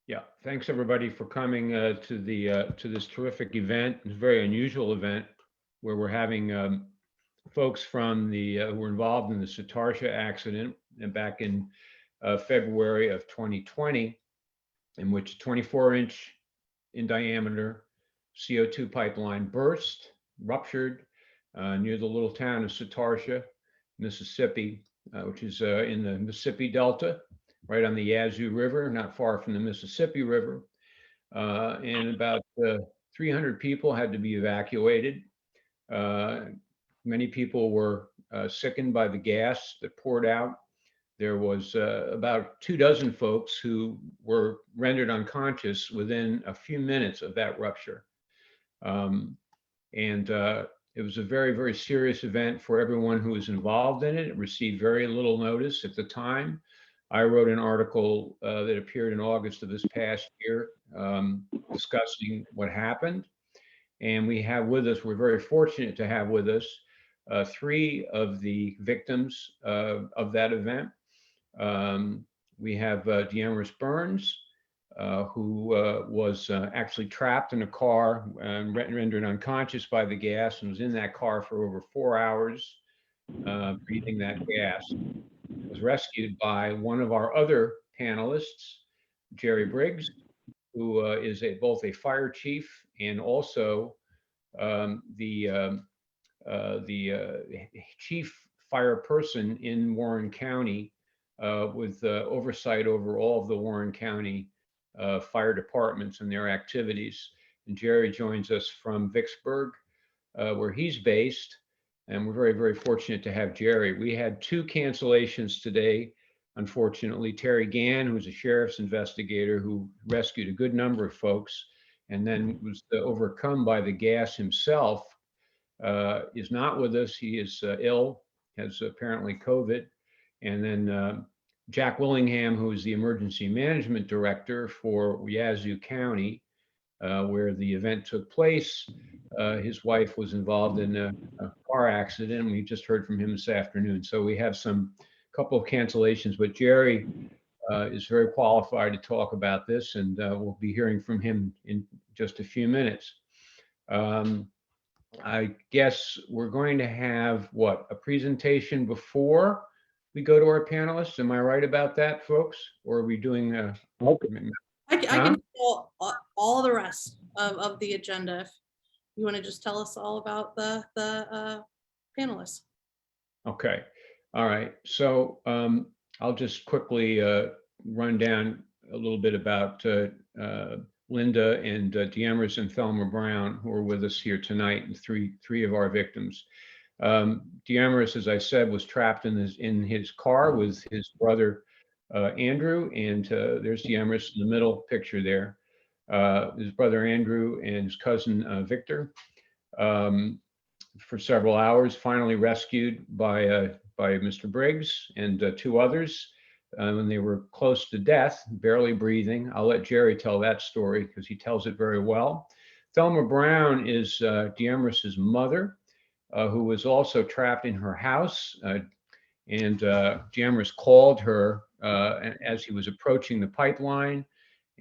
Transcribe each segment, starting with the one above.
Yeah, thanks everybody for coming to this terrific event. It's a very unusual event where we're having folks from the who were involved in the Satartia accident and back in February of 2020, in which a 24-inch in diameter CO2 pipeline burst, ruptured near the little town of Satartia, Mississippi, which is in the Mississippi Delta, right on the Yazoo River, not far from the Mississippi River. And about 300 people had to be evacuated. Uh, Many people were sickened by the gas that poured out. There was about 24 folks who were rendered unconscious within a few minutes of that rupture. Um, and It was a very, very serious event for everyone who was involved in it. It received very little notice at the time. I wrote an article that appeared in August of this past year discussing what happened. And we have with us, we're very fortunate to have with us three of the victims of that event. Um, we have Deamarys Burns, who was actually trapped in a car and rendered unconscious by the gas and was in that car for over 4 hours, breathing that gas. Was rescued by one of our other panelists, Jerry Briggs, who is both a fire chief and also the chief fire person in Warren County, with oversight over all of the Warren County fire departments and their activities. And Jerry joins us from Vicksburg, where he's based. And we're very, very fortunate to have Jerry. We had two cancellations today. Unfortunately, Terry Gann, who's a sheriff's investigator who rescued a good number of folks and then was overcome by the gas himself, is not with us. He is ill, has apparently COVID. And then Jack Willingham, who is the emergency management director for Yazoo County, where the event took place. His wife was involved in a car accident, and we just heard from him this afternoon. So we have some couple of cancellations, but Jerry is very qualified to talk about this, and we'll be hearing from him in just a few minutes. I guess we're going to have a presentation before we go to our panelists. Am I right about that, folks? Or are we doing Okay. I can do all the rest of the agenda. If you want to just tell us all about the panelists. Okay. All right. So I'll just quickly run down a little bit about Linda and Deamarys and Thelma Brown, who are with us here tonight, and three of our victims. Deamarys, as I said, was trapped in his car with his brother Andrew, and there's Deamarys in the middle picture there. His brother Andrew and his cousin Victor, for several hours, finally rescued by Mr. Briggs and two others. When they were close to death, barely breathing. I'll let Jerry tell that story because he tells it very well. Thelma Brown is Deamarys's mother, who was also trapped in her house. And Deamarys called her as he was approaching the pipeline.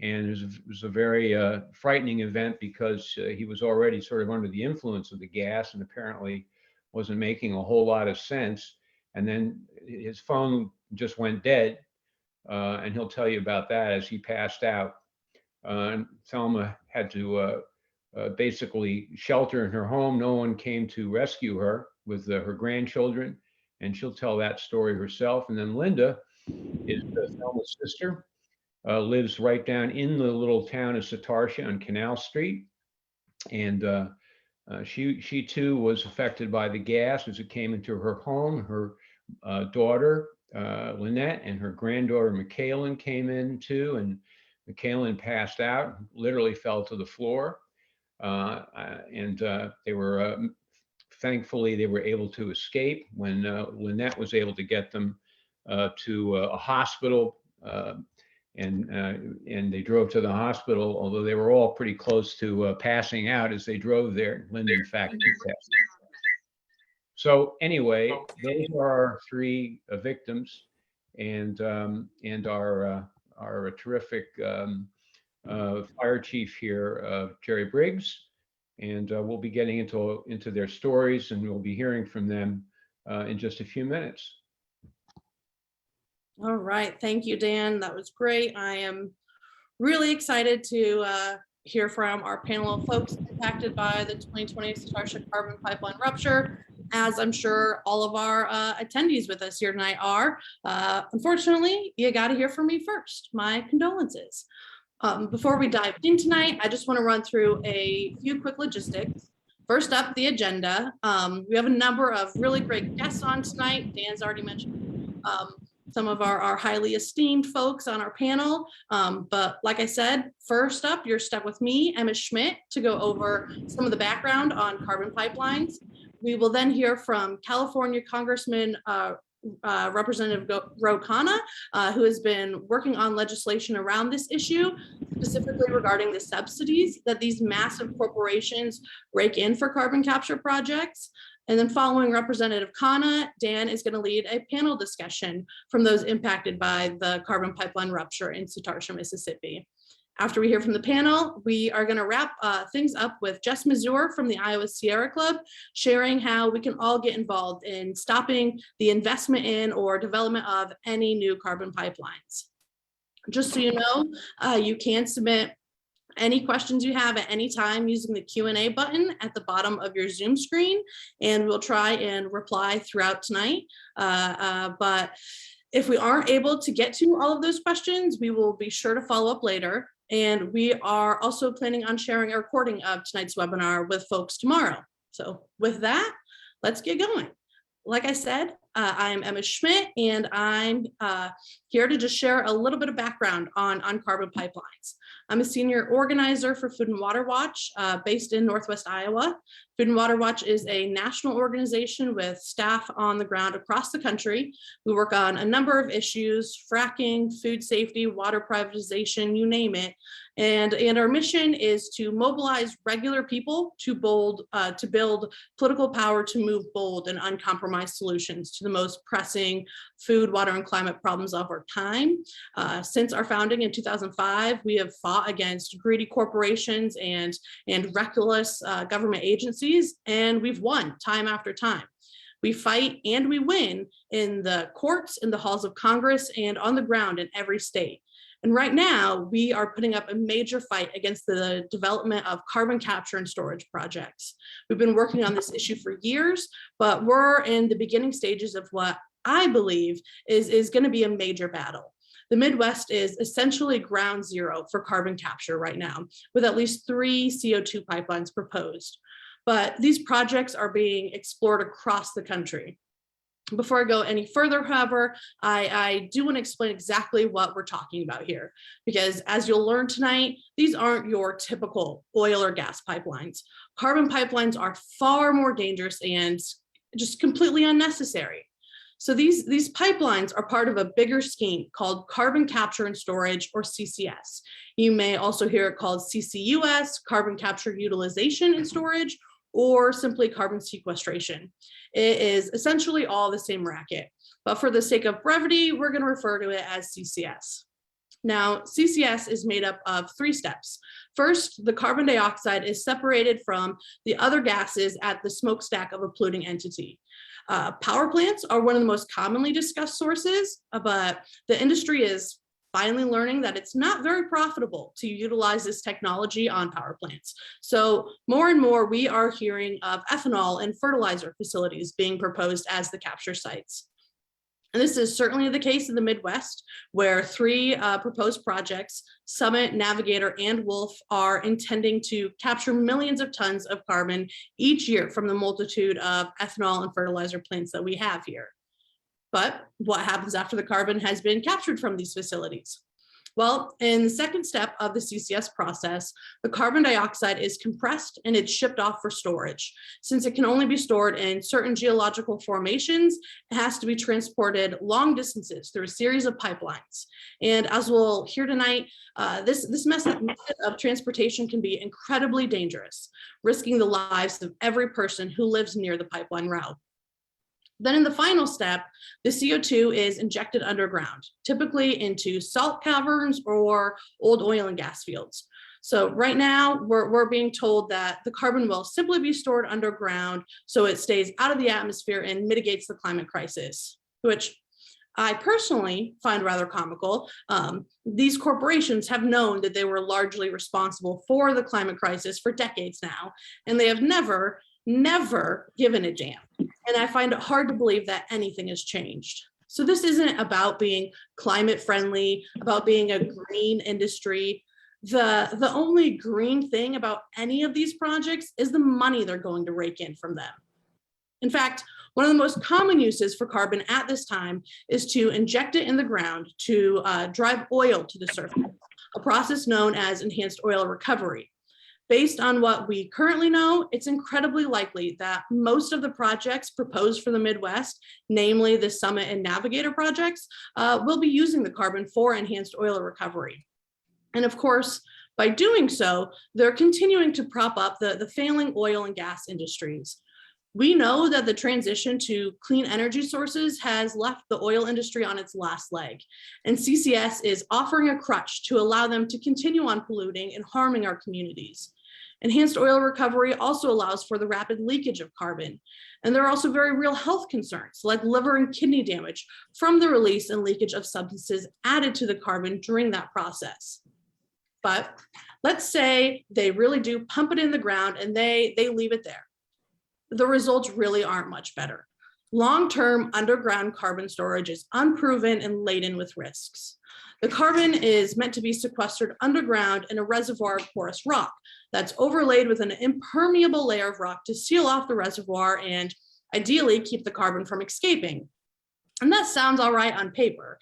And it was a very frightening event because he was already sort of under the influence of the gas and apparently wasn't making a whole lot of sense. And then his phone just went dead. And he'll tell you about that as he passed out. Thelma had to basically shelter in her home. No one came to rescue her with her grandchildren, and she'll tell that story herself. And then Linda is Thelma's sister, lives right down in the little town of Satartia on Canal Street. And she too was affected by the gas as it came into her home. Her daughter, Lynette, and her granddaughter, McKaylin, came in too, and McKaylin passed out, literally fell to the floor. And they were, thankfully, they were able to escape when Lynette was able to get them to a hospital. And they drove to the hospital, although they were all pretty close to passing out as they drove there. Linda, in fact, did pass. So anyway, those are our three victims, and our terrific fire chief here, Jerry Briggs, and we'll be getting into their stories, and we'll be hearing from them in just a few minutes. All right, thank you, Dan. That was great. I am really excited to hear from our panel of folks impacted by the 2020 Satartia carbon pipeline rupture, as I'm sure all of our attendees with us here tonight are. Unfortunately, you got to hear from me first. My condolences. Before we dive in tonight, I just want to run through a few quick logistics. First up, the agenda. We have a number of really great guests on tonight. Dan's already mentioned some of our highly esteemed folks on our panel. But like I said, first up, you're stuck with me, Emma Schmit, to go over some of the background on carbon pipelines. We will then hear from California Congressman Representative Khanna, who has been working on legislation around this issue, specifically regarding the subsidies that these massive corporations rake in for carbon capture projects. And then following Representative Khanna, Dan is going to lead a panel discussion from those impacted by the carbon pipeline rupture in Satartia, Mississippi. After we hear from the panel, we are going to wrap things up with Jess Mazour from the Iowa Sierra Club, sharing how we can all get involved in stopping the investment in or development of any new carbon pipelines. Just so you know, you can submit any questions you have at any time using the Q&A button at the bottom of your Zoom screen, and we'll try and reply throughout tonight. But if we aren't able to get to all of those questions, we will be sure to follow up later. And we are also planning on sharing a recording of tonight's webinar with folks tomorrow. So with that, let's get going. Like I said, I'm Emma Schmit, and I'm here to just share a little bit of background on carbon pipelines. I'm a senior organizer for Food and Water Watch based in Northwest Iowa. Food and Water Watch is a national organization with staff on the ground across the country. We work on a number of issues: fracking, food safety, water privatization, you name it. And our mission is to mobilize regular people to build political power to move bold and uncompromised solutions to the most pressing food, water, and climate problems of our time. Since our founding in 2005, we have fought against greedy corporations and reckless government agencies, and we've won time after time. We fight and we win in the courts, in the halls of Congress, and on the ground in every state. And right now, we are putting up a major fight against the development of carbon capture and storage projects. We've been working on this issue for years, but we're in the beginning stages of what I believe is going to be a major battle. The Midwest is essentially ground zero for carbon capture right now, with at least 3 CO2 pipelines proposed. But these projects are being explored across the country. Before I go any further, however, I do want to explain exactly what we're talking about here, because as you'll learn tonight, these aren't your typical oil or gas pipelines. Carbon pipelines are far more dangerous and just completely unnecessary. So these pipelines are part of a bigger scheme called carbon capture and storage, or CCS. You may also hear it called CCUS, carbon capture utilization and storage, or simply carbon sequestration. It is essentially all the same racket, but for the sake of brevity, we're going to refer to it as CCS. Now, CCS is made up of 3 steps. First, the carbon dioxide is separated from the other gases at the smokestack of a polluting entity. Power plants are one of the most commonly discussed sources, but the industry is finally learning that it's not very profitable to utilize this technology on power plants. So more and more, we are hearing of ethanol and fertilizer facilities being proposed as the capture sites. And this is certainly the case in the Midwest, where 3 proposed projects, Summit, Navigator, and Wolf, are intending to capture millions of tons of carbon each year from the multitude of ethanol and fertilizer plants that we have here. But what happens after the carbon has been captured from these facilities? Well, in the second step of the CCS process, the carbon dioxide is compressed and it's shipped off for storage. Since it can only be stored in certain geological formations, it has to be transported long distances through a series of pipelines. And as we'll hear tonight, this method of transportation can be incredibly dangerous, risking the lives of every person who lives near the pipeline route. Then in the final step, the CO2 is injected underground, typically into salt caverns or old oil and gas fields. So right now, we're being told that the carbon will simply be stored underground so it stays out of the atmosphere and mitigates the climate crisis, which I personally find rather comical. These corporations have known that they were largely responsible for the climate crisis for decades now, and they have never given a damn. And I find it hard to believe that anything has changed. So this isn't about being climate friendly, about being a green industry. The only green thing about any of these projects is the money they're going to rake in from them. In fact, one of the most common uses for carbon at this time is to inject it in the ground to drive oil to the surface, a process known as enhanced oil recovery. Based on what we currently know, it's incredibly likely that most of the projects proposed for the Midwest, namely the Summit and Navigator projects, will be using the carbon for enhanced oil recovery. And of course, by doing so, they're continuing to prop up the failing oil and gas industries. We know that the transition to clean energy sources has left the oil industry on its last leg, and CCS is offering a crutch to allow them to continue on polluting and harming our communities. Enhanced oil recovery also allows for the rapid leakage of carbon, and there are also very real health concerns like liver and kidney damage from the release and leakage of substances added to the carbon during that process. But let's say they really do pump it in the ground and they leave it there. The results really aren't much better. Long-term underground carbon storage is unproven and laden with risks. The carbon is meant to be sequestered underground in a reservoir of porous rock that's overlaid with an impermeable layer of rock to seal off the reservoir and ideally keep the carbon from escaping. And that sounds all right on paper,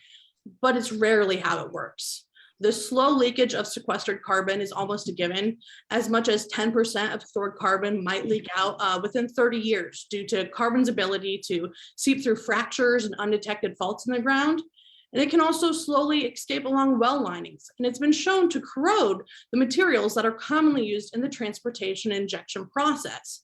but it's rarely how it works. The slow leakage of sequestered carbon is almost a given. As much as 10% of stored carbon might leak out within 30 years due to carbon's ability to seep through fractures and undetected faults in the ground. And it can also slowly escape along well linings. And it's been shown to corrode the materials that are commonly used in the transportation and injection process.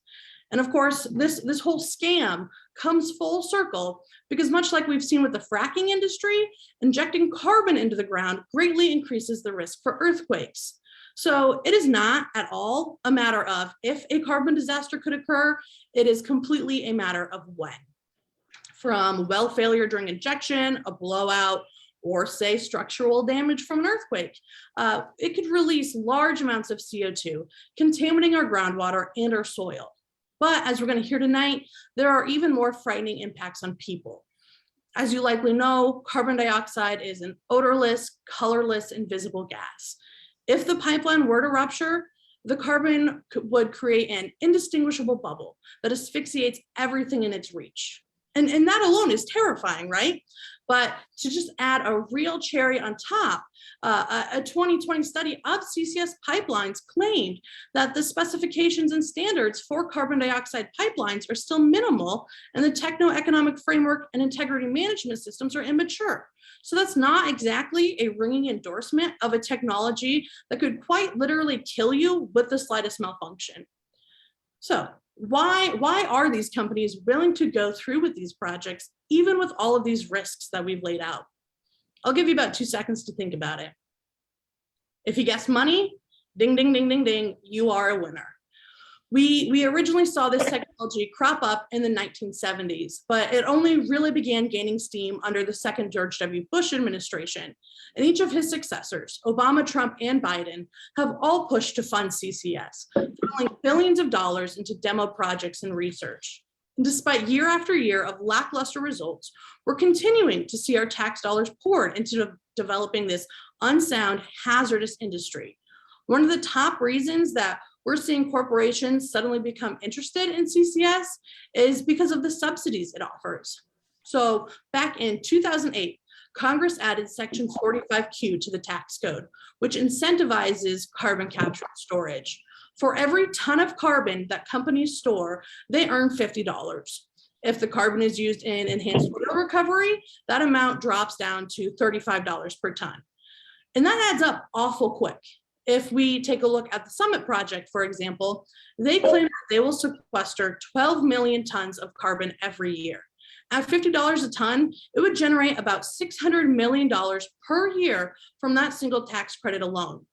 And of course, this whole scam comes full circle because much like we've seen with the fracking industry, injecting carbon into the ground greatly increases the risk for earthquakes. So it is not at all a matter of if a carbon disaster could occur, it is completely a matter of when. From well failure during injection, a blowout, or say structural damage from an earthquake, it could release large amounts of CO2, contaminating our groundwater and our soil. But as we're going to hear tonight, there are even more frightening impacts on people. As you likely know, carbon dioxide is an odorless, colorless, invisible gas. If the pipeline were to rupture, the carbon would create an indistinguishable bubble that asphyxiates everything in its reach. And that alone is terrifying, right? But to just add a real cherry on top, a 2020 study of CCS pipelines claimed that the specifications and standards for carbon dioxide pipelines are still minimal, and the techno-economic framework and integrity management systems are immature. So that's not exactly a ringing endorsement of a technology that could quite literally kill you with the slightest malfunction. So why are these companies willing to go through with these projects, even with all of these risks that we've laid out? I'll give you about 2 seconds to think about it. If you guess money, ding, ding, ding, ding, ding, you are a winner. We originally saw this technology crop up in the 1970s, but it only really began gaining steam under the second George W. Bush administration. And each of his successors, Obama, Trump, and Biden, have all pushed to fund CCS, funneling billions of dollars into demo projects and research. And despite year after year of lackluster results, we're continuing to see our tax dollars poured into developing this unsound, hazardous industry. One of the top reasons that we're seeing corporations suddenly become interested in CCS is because of the subsidies it offers. So back in 2008, Congress added Section 45Q to the tax code, which incentivizes carbon capture and storage. For every ton of carbon that companies store, they earn $50. If the carbon is used in enhanced oil recovery, that amount drops down to $35 per ton. And that adds up awful quick. If we take a look at the Summit project, for example, they claim that they will sequester 12 million tons of carbon every year. At $50 a ton, it would generate about $600 million per year from that single tax credit alone.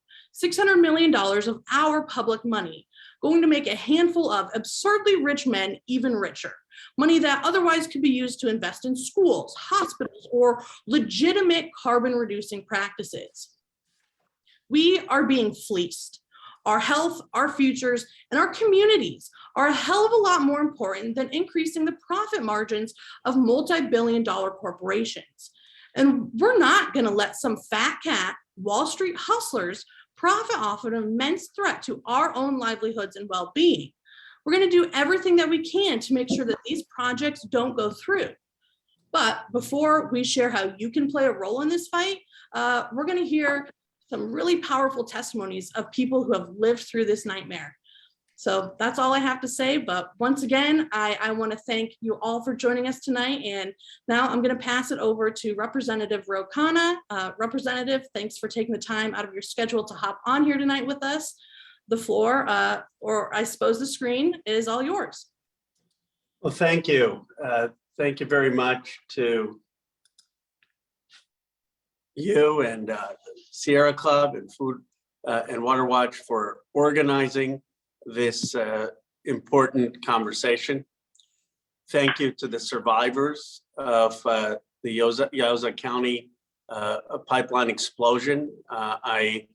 $600 million of our public money, going to make a handful of absurdly rich men even richer. Money that otherwise could be used to invest in schools, hospitals, or legitimate carbon reducing practices. We are being fleeced. Our health, our futures, and our communities are a hell of a lot more important than increasing the profit margins of multi-billion-dollar corporations. And we're not going to let some fat cat Wall Street hustlers profit off an immense threat to our own livelihoods and well-being. We're going to do everything that we can to make sure that these projects don't go through. But before we share how you can play a role in this fight, we're going to hear some really powerful testimonies of people who have lived through this nightmare. So that's all I have to say. But once again, I want to thank you all for joining us tonight. And now I'm going to pass it over to Representative Khanna. Representative, thanks for taking the time out of your schedule to hop on here tonight with us. The floor, or I suppose the screen, is all yours. Well, thank you. Thank you very much to you and Sierra Club and Food and Water Watch for organizing this important conversation. Thank you to the survivors of the Yauzza County pipeline explosion. I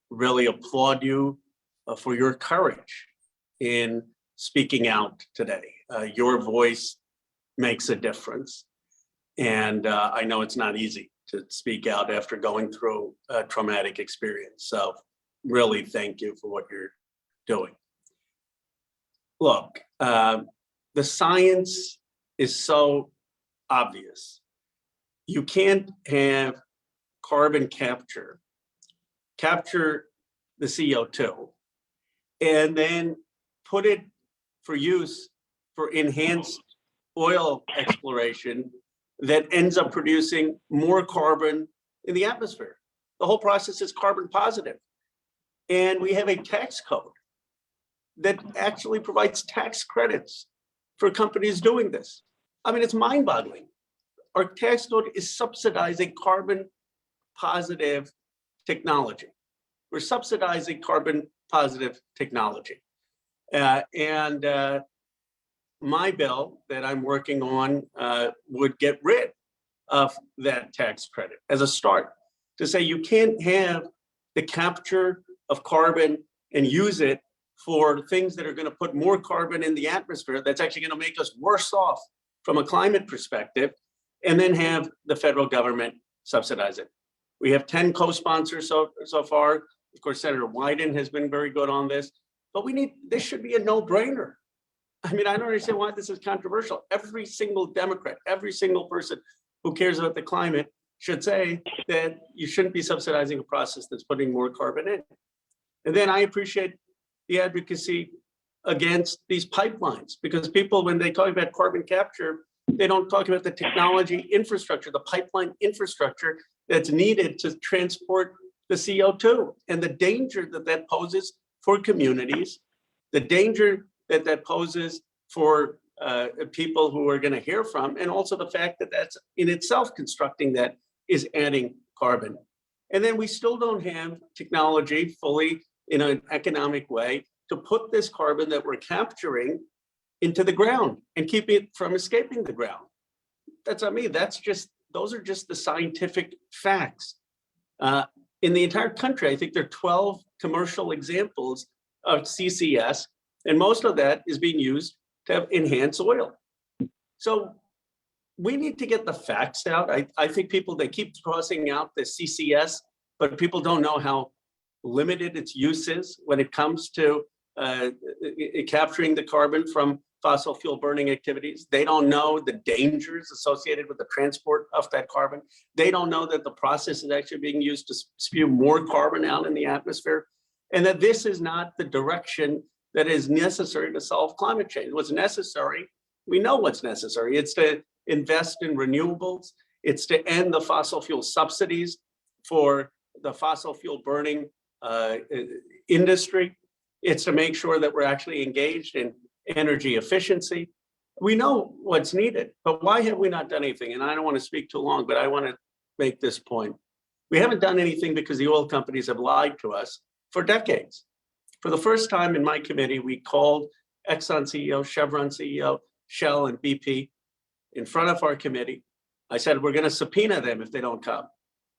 really applaud you for your courage in speaking out today. Your voice makes a difference. And I know it's not easy to speak out after going through a traumatic experience. So really thank you for what you're doing. Look, the science is so obvious. You can't have carbon capture the CO2, and then put it for use for enhanced oil exploration that ends up producing more carbon in the atmosphere. The whole process is carbon positive. And we have a tax code that actually provides tax credits for companies doing this. I mean, it's mind-boggling. Our tax code is subsidizing carbon positive technology. We're subsidizing carbon positive technology. My bill that I'm working on would get rid of that tax credit as a start, to say you can't have the capture of carbon and use it for things that are going to put more carbon in the atmosphere that's actually going to make us worse off from a climate perspective, and then have the federal government subsidize it. We have 10 co-sponsors so far. Of course, Senator Wyden has been very good on this, but this should be a no-brainer. I mean, I don't understand why this is controversial. Every single Democrat, every single person who cares about the climate should say that you shouldn't be subsidizing a process that's putting more carbon in. And then I appreciate the advocacy against these pipelines, because people, when they talk about carbon capture, they don't talk about the technology infrastructure, the pipeline infrastructure that's needed to transport the CO2 and the danger that that poses for communities, the danger that that poses for people who are going to hear from, and also the fact that that's in itself constructing that is adding carbon. And then we still don't have technology fully in an economic way to put this carbon that we're capturing into the ground and keep it from escaping the ground. That's not me. Those are just the scientific facts. In the entire country, I think there are 12 commercial examples of CCS, and most of that is being used to have enhanced oil. So we need to get the facts out. I think they keep crossing out the CCS, but people don't know how limited its use is when it comes to capturing the carbon from fossil fuel burning activities. They don't know the dangers associated with the transport of that carbon. They don't know that the process is actually being used to spew more carbon out in the atmosphere, and that this is not the direction that is necessary to solve climate change. What's necessary, we know what's necessary. It's to invest in renewables. It's to end the fossil fuel subsidies for the fossil fuel burning industry. It's to make sure that we're actually engaged in energy efficiency. We know what's needed, but why have we not done anything? And I don't want to speak too long, but I want to make this point. We haven't done anything because the oil companies have lied to us for decades. For the first time in my committee, we called Exxon CEO, Chevron CEO, Shell, and BP in front of our committee. I said, we're going to subpoena them if they don't come.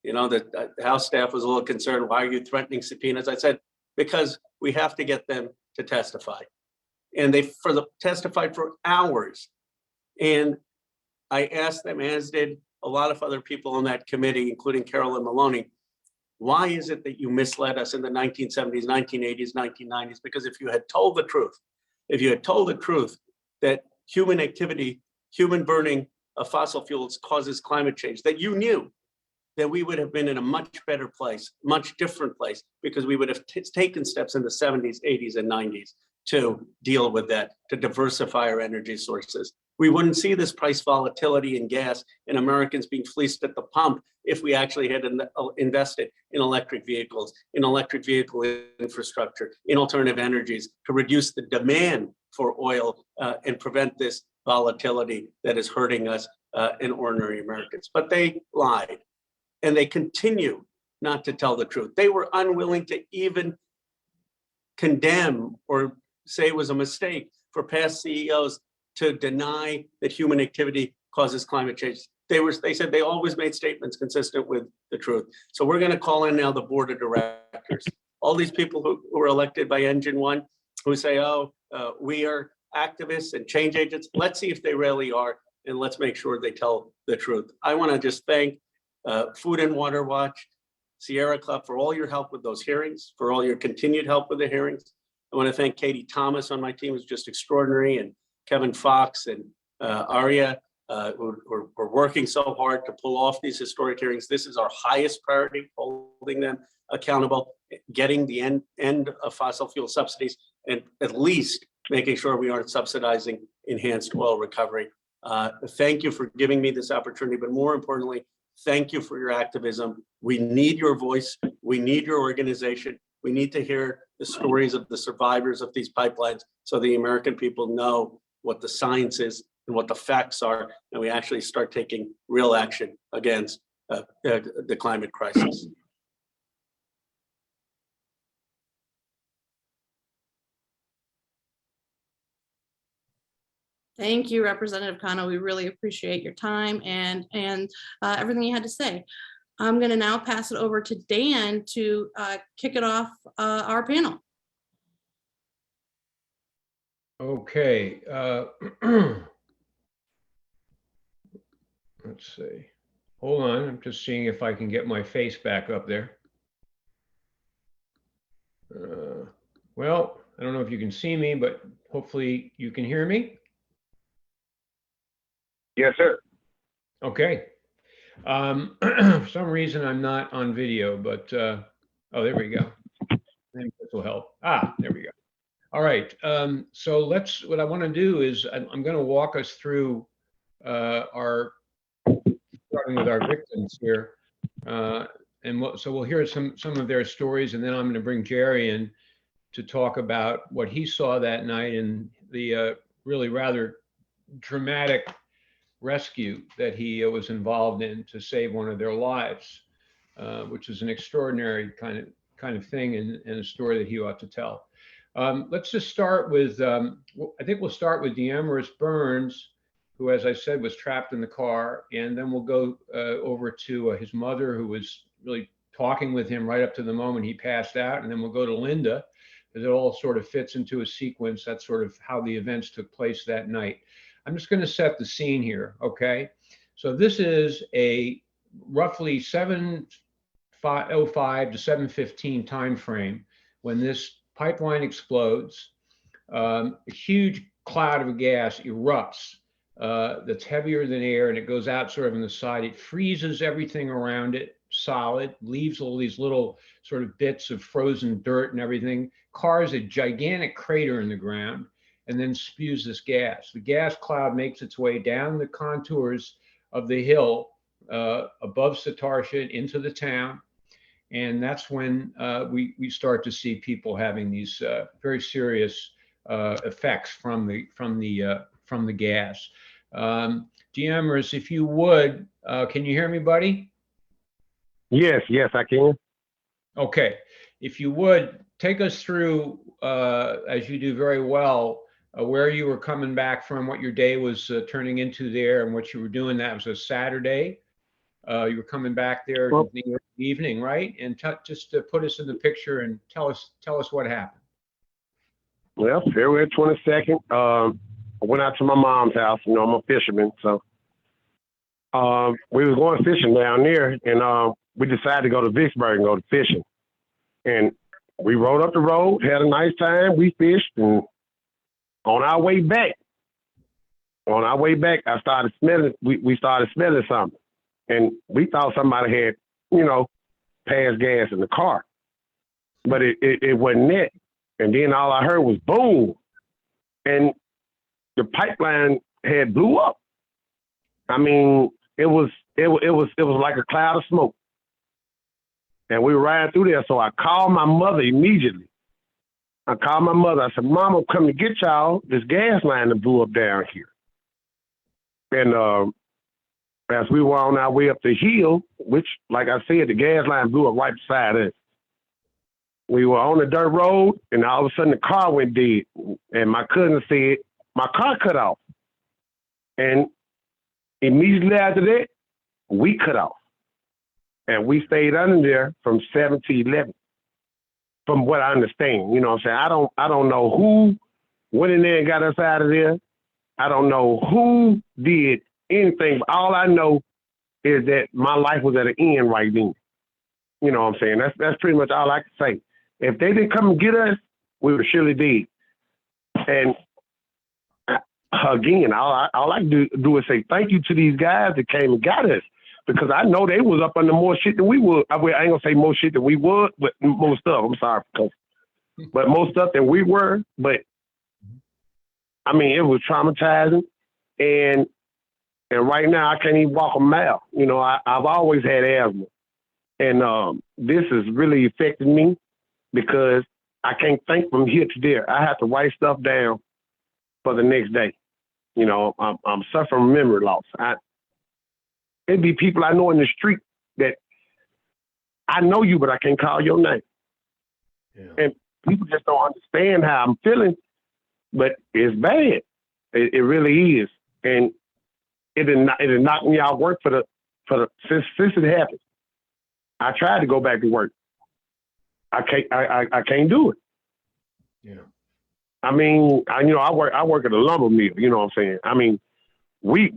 You know, the House staff was a little concerned. Why are you threatening subpoenas? I said, because we have to get them to testify. And they testified for hours. And I asked them, as did a lot of other people on that committee, including Carolyn Maloney, why is it that you misled us in the 1970s, 1980s, 1990s? Because if you had told the truth, that human activity, human burning of fossil fuels causes climate change, that you knew, that we would have been in a much better place, much different place, because we would have taken steps in the 70s, 80s, and 90s to deal with that, to diversify our energy sources. We wouldn't see this price volatility in gas and Americans being fleeced at the pump if we actually had invested in electric vehicles, in electric vehicle infrastructure, in alternative energies to reduce the demand for oil and prevent this volatility that is hurting us and ordinary Americans. But they lied, and they continue not to tell the truth. They were unwilling to even condemn or say it was a mistake for past CEOs to deny that human activity causes climate change. They said they always made statements consistent with the truth. So we're going to call in now the board of directors. All these people who were elected by Engine One, who say, oh, we are activists and change agents. Let's see if they really are, and let's make sure they tell the truth. I want to just thank Food and Water Watch, Sierra Club for all your help with those hearings, for all your continued help with the hearings. I want to thank Katie Thomas on my team, who's just extraordinary, and Kevin Fox and Arya, who are working so hard to pull off these historic hearings. This is our highest priority, holding them accountable, getting the end of fossil fuel subsidies, and at least making sure we aren't subsidizing enhanced oil recovery. Thank you for giving me this opportunity, but more importantly, thank you for your activism. We need your voice. We need your organization. We need to hear the stories of the survivors of these pipelines so the American people know what the science is and what the facts are, and we actually start taking real action against the climate crisis. Thank you, Representative Khanna. We really appreciate your time and everything you had to say. I'm going to now pass it over to Dan to kick it off our panel. Okay. Let's see. Hold on. I'm just seeing if I can get my face back up there. Well, I don't know if you can see me, but hopefully you can hear me. Yes, sir. Okay. For some reason, I'm not on video, but oh, there we go. Maybe this will help. Ah, there we go. All right. So what I want to do is I'm going to walk us through starting with our victims here. So we'll hear some of their stories, and then I'm going to bring Jerry in to talk about what he saw that night and the really rather dramatic rescue that he was involved in to save one of their lives, which is an extraordinary kind of thing and a story that he ought to tell. Let's just start with, I think we'll start with Deamarus Burns, who, as I said, was trapped in the car. And then we'll go over to his mother, who was really talking with him right up to the moment he passed out. And then we'll go to Linda, because it all sort of fits into a sequence. That's sort of how the events took place that night. I'm just going to set the scene here, okay? So this is a roughly 7:05 to 7:15 time frame when this pipeline explodes. A huge cloud of gas erupts that's heavier than air, and it goes out sort of on the side. It freezes everything around it solid, leaves all these little sort of bits of frozen dirt and everything, carves a gigantic crater in the ground, and then spews this gas. The gas cloud makes its way down the contours of the hill above Satartia into the town. And that's when we start to see people having these very serious effects from the from the gas. Giamras, if you would, can you hear me, buddy? Yes, I can. Okay. If you would, take us through, as you do very well, where you were coming back from, what your day was turning into there, and what you were doing. That was a Saturday. You were coming back there in the evening, right? And just to put us in the picture and tell us what happened. Well, February 22nd, I went out to my mom's house. You know, I'm a fisherman, so we was going fishing down there, and we decided to go to Vicksburg and go to fishing. And we rode up the road, had a nice time. We fished, and on our way back, I started smelling. We started smelling something, and we thought somebody had, you know, passed gas in the car, but it wasn't that. And then all I heard was boom, and the pipeline had blew up. I mean, it was like a cloud of smoke. And we were riding through there, so I called my mother immediately. I called my mother. I said, "Mom, I'm coming to get y'all. This gas line that blew up down here." And as we were on our way up the hill, which, like I said, the gas line blew up right beside us. We were on the dirt road, and all of a sudden the car went dead. And my cousin said, "My car cut off." And immediately after that, we cut off. And we stayed under there from 7 to 11, from what I understand. You know what I'm saying? I don't know who went in there and got us out of there. I don't know who did anything. But all I know is that my life was at an end right then. You know what I'm saying? That's pretty much all I can say. If they didn't come and get us, we were surely dead. And again, all I can do is say thank you to these guys that came and got us, because I know they was up under more shit than we would. I ain't gonna say more shit than we would, but more stuff. I'm sorry for cussing. But more stuff than we were. But I mean, it was traumatizing, and right now I can't even walk a mile. You know, I've always had asthma, and this has really affected me because I can't think from here to there. I have to write stuff down for the next day. You know, I'm suffering from memory loss. It'd be people I know in the street that I know you, but I can't call your name. Yeah. And people just don't understand how I'm feeling, but it's bad. It really is. And it did knock me out of work since it happened. I tried to go back to work. I can't do it. Yeah. I mean, I work at a lumber mill, you know what I'm saying? I mean, we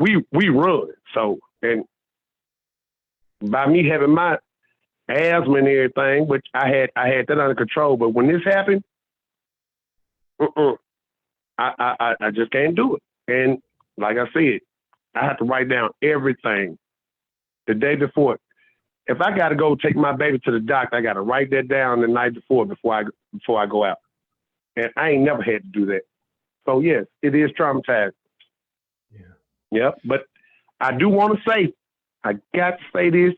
run. So, and by me having my asthma and everything, which I had that under control, but when this happened, I just can't do it. And like I said, I have to write down everything the day before. If I got to go take my baby to the doctor, I got to write that down the night before I go out. And I ain't never had to do that. So yes, it is traumatizing. Yeah. Yep. But I do want to say, I got to say this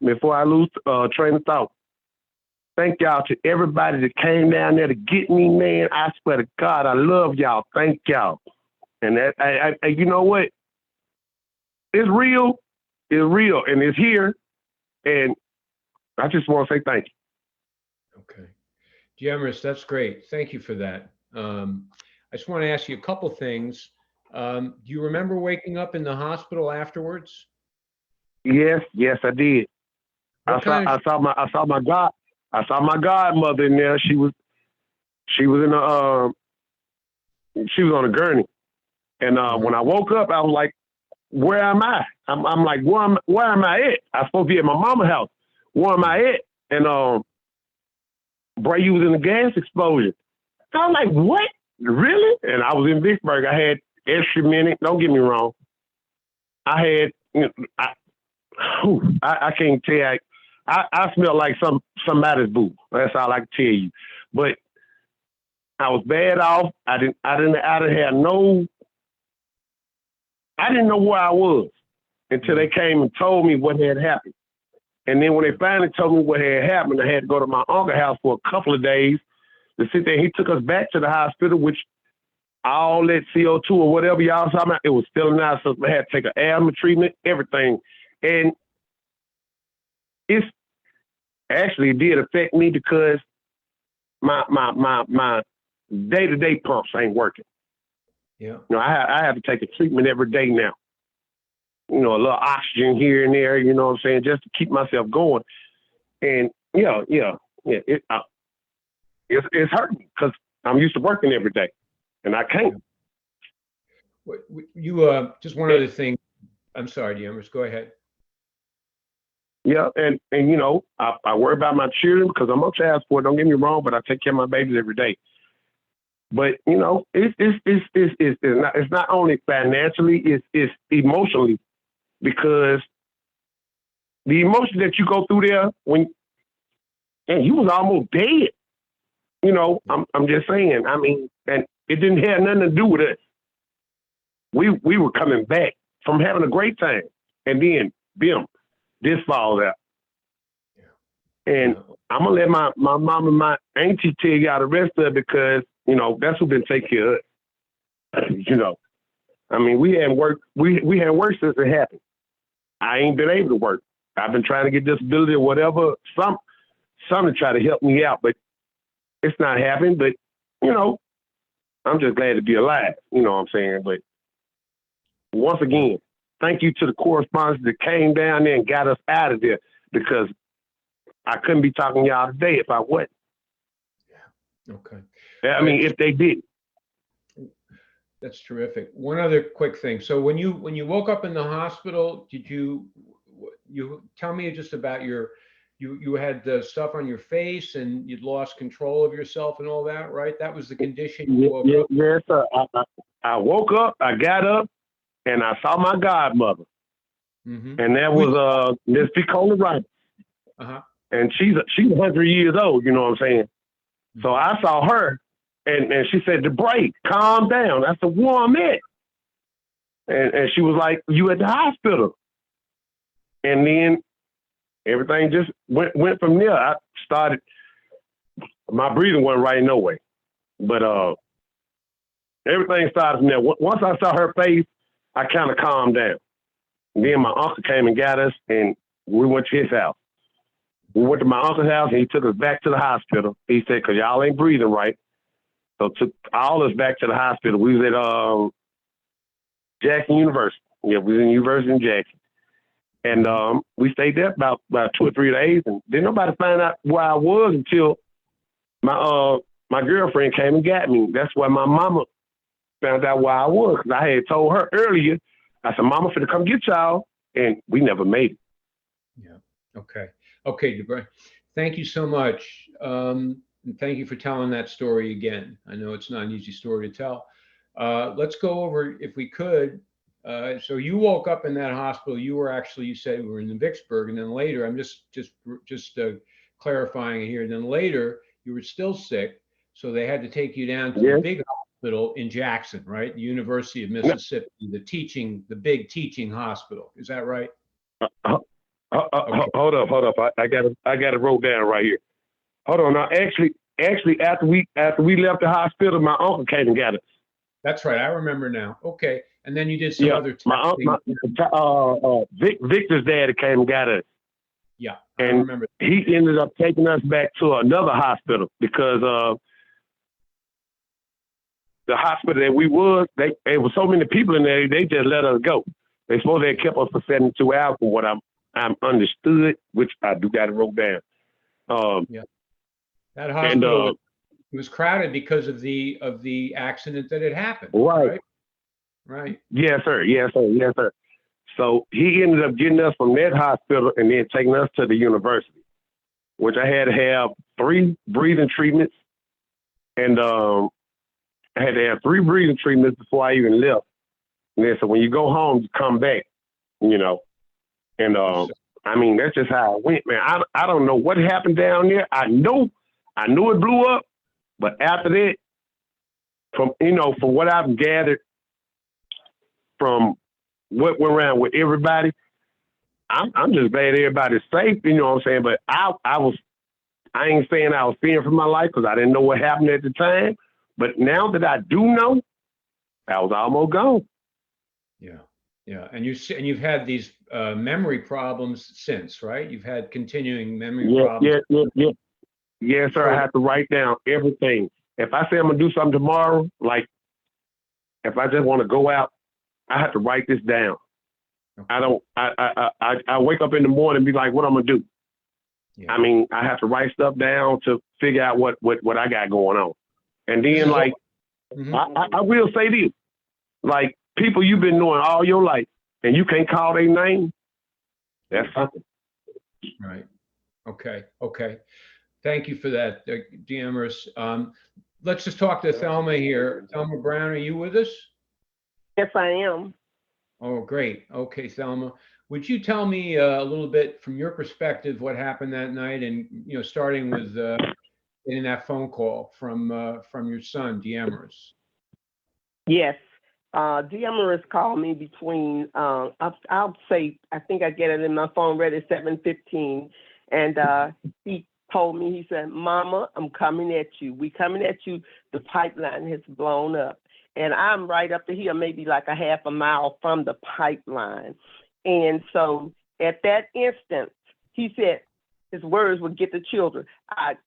before I lose train of thought. Thank y'all to everybody that came down there to get me, man. I swear to God, I love y'all. Thank y'all. And that, I you know what? It's real. It's real, and it's here. And I just want to say thank you. Okay. Giamras, that's great. Thank you for that. I just want to ask you a couple things. Do you remember waking up in the hospital afterwards? Yes, I did. I saw my godmother in there. She was on a gurney. And when I woke up, I was like, where am I? I'm like, where am I at? I'm supposed to be at my mama's house. Where am I at? And Bray, you was in a gas explosion. I was like, what? Really? And I was in Vicksburg. I had extra minute. Don't get me wrong. I had, I can't tell you. I smelled like somebody's boo. That's all I can tell you. But I was bad off. I didn't know where I was until they came and told me what had happened. And then when they finally told me what had happened, I had to go to my uncle's house for a couple of days to sit there. He took us back to the hospital, which all that CO2 or whatever y'all talking about, it was still not. So I had to take an asthma treatment, everything. And it's actually it did affect me because my day-to-day pumps ain't working. Yeah. You know, I have to take a treatment every day now. You know, a little oxygen here and there, you know what I'm saying, just to keep myself going. And it's hurting because I'm used to working every day and I can't. You just one other thing. I'm sorry, Deamers, go ahead. Yeah, and you know, I worry about my children because I'm on child support. Don't get me wrong, but I take care of my babies every day. But you know, it's not only financially, it's emotionally, because the emotion that you go through there and you was almost dead. You know, I'm just saying. I mean, and it didn't have nothing to do with us. We were coming back from having a great time, and then this falls out. And I'm gonna let my mom and my auntie tell you all the rest of it because, you know, that's who been taking care of us. You know, I mean, we hadn't worked since it happened. I ain't been able to work. I've been trying to get disability or whatever, some to try to help me out, but it's not happening. But, you know, I'm just glad to be alive. You know what I'm saying? But once again, thank you to the correspondents that came down there and got us out of there, because I couldn't be talking to y'all today if I wasn't. Yeah. Okay. I mean, if they did. That's terrific. One other quick thing. So when you woke up in the hospital, did you tell me just about you had the stuff on your face and you'd lost control of yourself and all that, right? That was the condition you woke up? Yes, sir. I woke up, I got up, and I saw my godmother. Mm-hmm. And that was Miss Khanna right. Uh-huh. And she's 100 years old, you know what I'm saying? Mm-hmm. So I saw her, and she said, "DeBray, calm down." I said, "Where I'm at?" And she was like, "You at the hospital." And then everything just went from there. I started, my breathing wasn't right no way. But everything started from there. Once I saw her face, I kind of calmed down. And then my uncle came and got us, and we went to his house. We went to my uncle's house, and he took us back to the hospital. He said, "Because y'all ain't breathing right." So took all us back to the hospital. We was at Jackson University. Yeah, we was in University in Jackson. And we stayed there about 2 or 3 days, and didn't nobody find out where I was until my girlfriend came and got me. That's why my mama found out where I was, because I had told her earlier. I said, "Mama finna come get y'all," and we never made it. Yeah. Okay. Okay, DeBray. Thank you so much. And thank you for telling that story again. I know it's not an easy story to tell. Let's go over, if we could. So you woke up in that hospital. You said you were in Vicksburg, and then later, I'm just clarifying here. And then later, you were still sick, so they had to take you down to the big hospital in Jackson, right? The University of Mississippi, the big teaching hospital. Is that right? Okay. Hold up. I got it wrote down right here. Hold on. Now, actually, after we left the hospital, my uncle came and got us. That's right. I remember now. Okay. And then you did some other testing. Victor's dad came and got us. Yeah, I and remember. He ended up taking us back to another hospital because the hospital that we was, there was so many people in there, they just let us go. They supposed to have kept us for 72 hours from what I'm understood, which I do got it wrote down. That hospital, it was crowded because of the accident that had happened. Right. Yes, sir. So he ended up getting us from that hospital and then taking us to the university, which I had to have 3 breathing treatments. And I had to have 3 breathing treatments before I even left. And then so when you go home, you come back, you know. And I mean, that's just how it went, man. I don't know what happened down there. I knew it blew up, but after that, from what I've gathered from what went around with everybody, I'm just glad everybody's safe, you know what I'm saying? But I ain't saying I was fearing for my life because I didn't know what happened at the time. But now that I do know, I was almost gone. Yeah, yeah. And you've had these memory problems since, right? You've had continuing memory problems. Yeah. Yes, sir. I have to write down everything. If I say I'm gonna do something tomorrow, like if I just want to go out, I have to write this down. Okay. I wake up in the morning and be like, what I'm gonna do? Yeah. I mean, I have to write stuff down to figure out what I got going on. And This then is like, Mhm. I will say this, like people you've been knowing all your life and you can't call their name, that's something. Right. Okay. Okay. Thank you for that, Deameris. Let's just talk to Thelma here. Thelma Brown, are you with us? Yes, I am. Oh, great. Okay, Thelma, would you tell me a little bit from your perspective what happened that night, and starting with getting that phone call from your son, Deameris? Yes. Deameris called me between, I'll say, I think I get it in my phone ready at 7:15. And he told me, he said, Mama, I'm coming at you. We coming at you. The pipeline has blown up. And I'm right up to here, maybe like a half a mile from the pipeline. And so at that instant, he said, his words would get the children.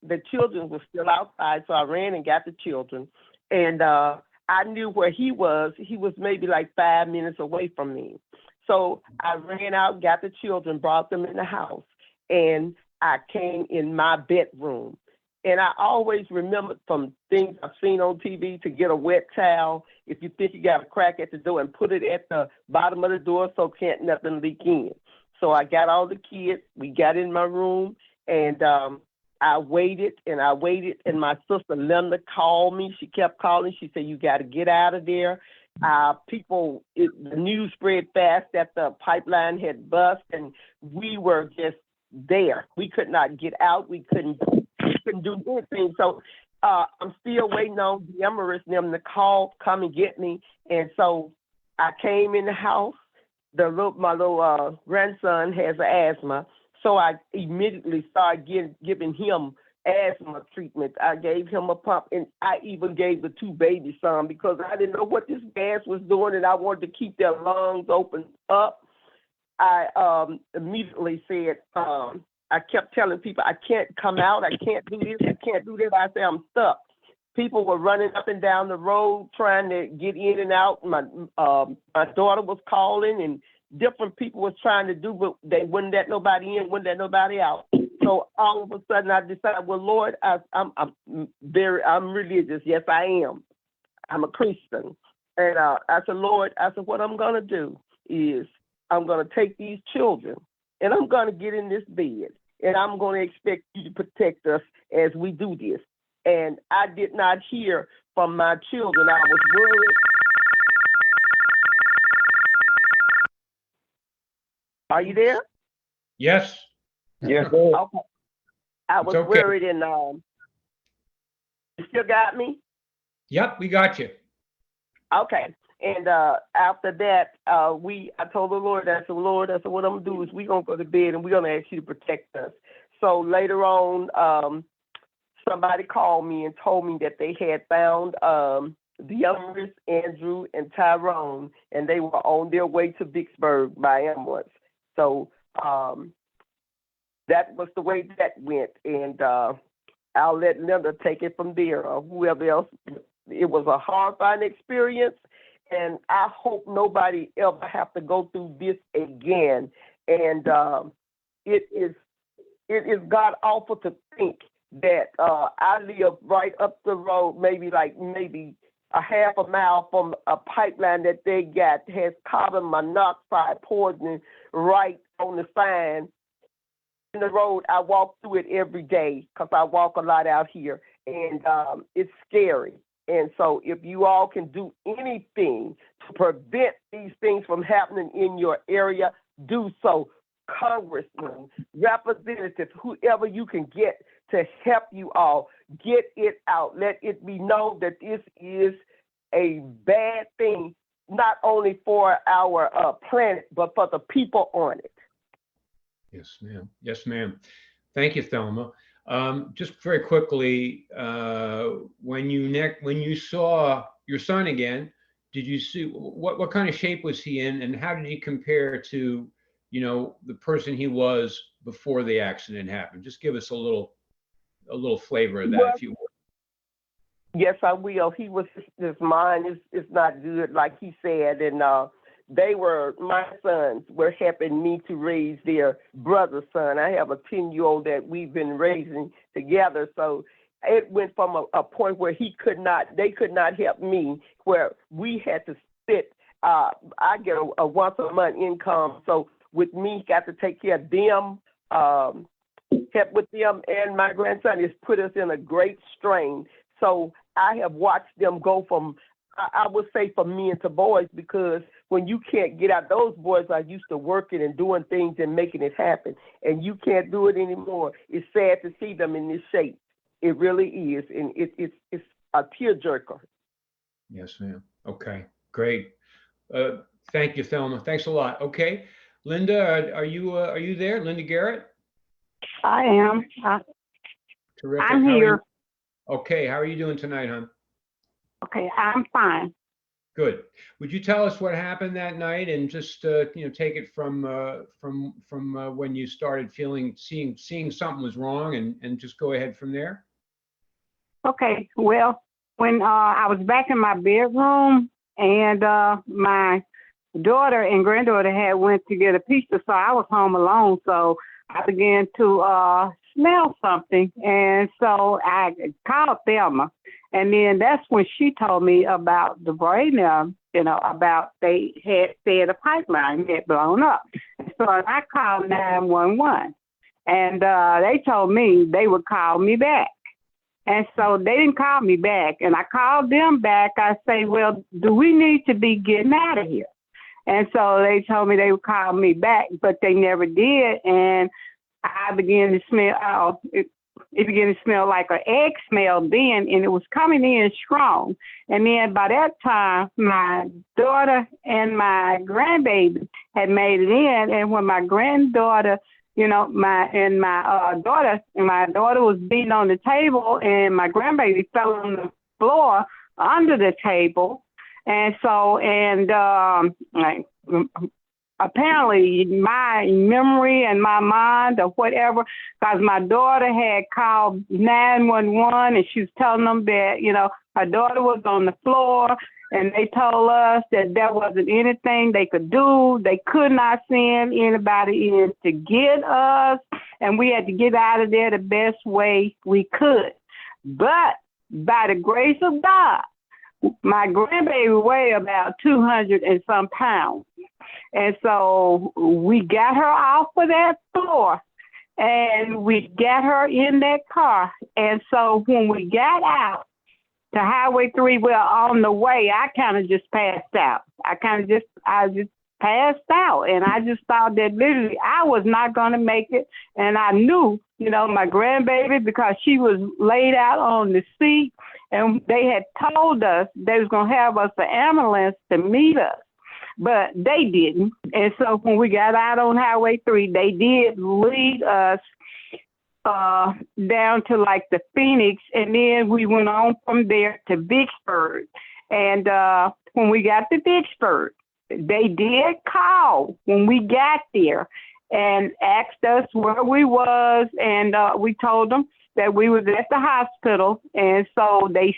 The children were still outside, so I ran and got the children. And I knew where he was. He was maybe like 5 minutes away from me. So I ran out, got the children, brought them in the house, and I came in my bedroom. And I always remembered from things I've seen on TV to get a wet towel if you think you got a crack at the door and put it at the bottom of the door so can't nothing leak in. So I got all the kids. We got in my room, and I waited, and my sister Linda called me. She kept calling. She said, you got to get out of there. The news spread fast that the pipeline had bust, and we were just there. We could not get out. We couldn't do anything. So I'm still waiting on Deameris and them to call, come and get me. And so I came in the house. My little grandson has asthma. So I immediately started giving him asthma treatment. I gave him a pump, and I even gave the two babies some because I didn't know what this gas was doing, and I wanted to keep their lungs open up. I immediately said, I kept telling people, I can't come out, I can't do this, I can't do that. I said, I'm stuck. People were running up and down the road trying to get in and out. My daughter was calling, and different people was trying to do, but they wouldn't let nobody in, wouldn't let nobody out. So all of a sudden I decided, well, Lord, I'm religious. Yes, I am. I'm a Christian. And I said, Lord, what I'm going to do is I'm going to take these children and I'm going to get in this bed and I'm going to expect you to protect us as we do this. And I did not hear from my children. I was worried. Are you there? Yes. Yes, sir. Okay. I was okay. worried, and you still got me? Yep, we got you. Okay. And after that, I told the Lord, I said, Lord, what I'm gonna do is we're gonna go to bed and we're gonna ask you to protect us. So later on, somebody called me and told me that they had found Deameris, Andrew, and Tyrone, and they were on their way to Vicksburg by ambulance. So that was the way that went, and I'll let Linda take it from there, or whoever else. It was a horrifying experience, and I hope nobody ever have to go through this again. And it is God awful to think that I live right up the road, maybe a half a mile from a pipeline that they got has carbon monoxide poisoning right on the sign in the road. I walk through it every day because I walk a lot out here, and it's scary. And so if you all can do anything to prevent these things from happening in your area, do so. Congressman, representatives, whoever you can get to help you all, get it out. Let it be known that this is a bad thing, not only for our planet, but for the people on it. Yes, ma'am. Yes, ma'am. Thank you, Thelma. Just very quickly, when you saw your son again, did you see what kind of shape was he in, and how did he compare to, you know, the person he was before the accident happened? Just give us a little flavor of that, Well, if you would. yes, I will. He was, his mind is not good, like he said, and my sons were helping me to raise their brother's son. I have a 10-year-old that we've been raising together, so it went from a point where they could not help me, where we had to sit. I get a once a month income, so with me, got to take care of them, help with them, and my grandson has put us in a great strain. So I have watched them go from, I would say, from men to boys, because when you can't get out, those boys are used to working and doing things and making it happen, and you can't do it anymore. It's sad to see them in this shape. It really is, and it's a tearjerker. Yes, ma'am. Okay, great. Thank you, Thelma. Thanks a lot. Okay, Linda, are you there? Linda Garrett? I am. Terrific. I'm How are you? here. Okay, how are you doing tonight, hon? Okay, I'm fine. Good. Would you tell us what happened that night, and just take it from when you started seeing something was wrong, and just go ahead from there? Okay, well, when I was back in my bedroom, and my daughter and granddaughter had went to get a pizza, so I was home alone. So I began to smell something, and so I called Thelma, and then that's when she told me about the brain, about they had said a pipeline had blown up. So I called 911, and they told me they would call me back. And so they didn't call me back, and I called them back. I say, well, do we need to be getting out of here? And so they told me they would call me back, but they never did. And I began to smell, it began to smell like an egg smell then, and it was coming in strong. And then by that time, my daughter and my grandbaby had made it in. And when my granddaughter, my daughter was beating on the table, and my grandbaby fell on the floor under the table. And so, apparently my memory and my mind or whatever, because my daughter had called 911, and she was telling them that, her daughter was on the floor, and they told us that there wasn't anything they could do. They could not send anybody in to get us, and we had to get out of there the best way we could. But by the grace of God, my grandbaby weighed about 200 and some pounds. And so we got her off of that floor, and we got her in that car. And so when we got out to Highway 3, well, on the way, I kind of just passed out. I just passed out. And I just thought that literally I was not going to make it. And I knew, my grandbaby, because she was laid out on the seat, and they had told us they was going to have us an ambulance to meet us. But they didn't. And so when we got out on Highway 3, they did lead us down to like the Phoenix, and then we went on from there to Vicksburg. And when we got to Vicksburg, they did call when we got there and asked us where we was, and we told them that we was at the hospital. And so they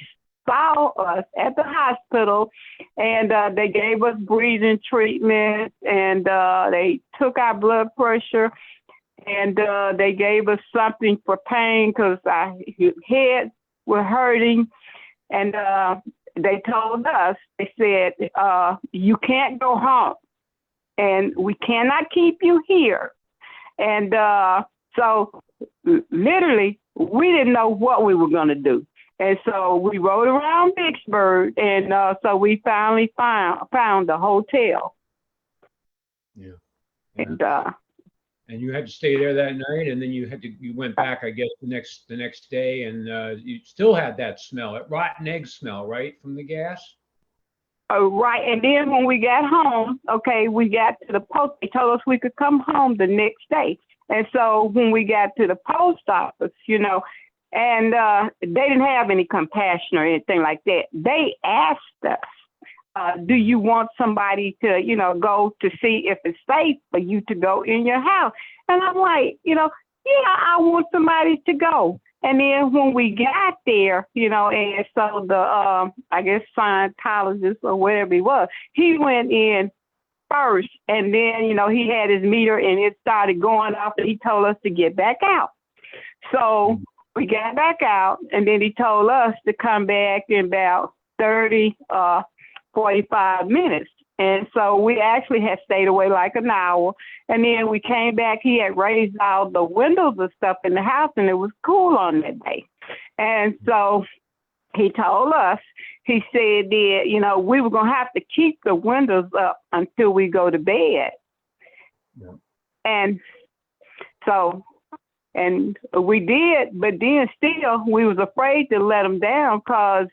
saw us at the hospital, and they gave us breathing treatment, and they took our blood pressure, and they gave us something for pain because our head were hurting. And they told us, they said, you can't go home, and we cannot keep you here. And so literally, we didn't know what we were going to do. And so we rode around Vicksburg, and so we finally found the hotel. Yeah. And you had to stay there that night, and then you went back, I guess, the next day, and you still had that smell, that rotten egg smell, right, from the gas? Right. And then when we got home, okay, we got to the post. They told us we could come home the next day. And so when we got to the post office, and they didn't have any compassion or anything like that. They asked us, do you want somebody to, go to see if it's safe for you to go in your house? And I'm like, yeah, I want somebody to go. And then when we got there, and so the, I guess, Scientologist or whatever he was, he went in first, and then, he had his meter and it started going off, and he told us to get back out. So we got back out, and then he told us to come back in about 45 minutes. And so we actually had stayed away like an hour. And then we came back. He had raised all the windows and stuff in the house, and it was cool on that day. And so he told us, he said that, we were going to have to keep the windows up until we go to bed. Yeah. And so, and we did, but then still we was afraid to let them down, because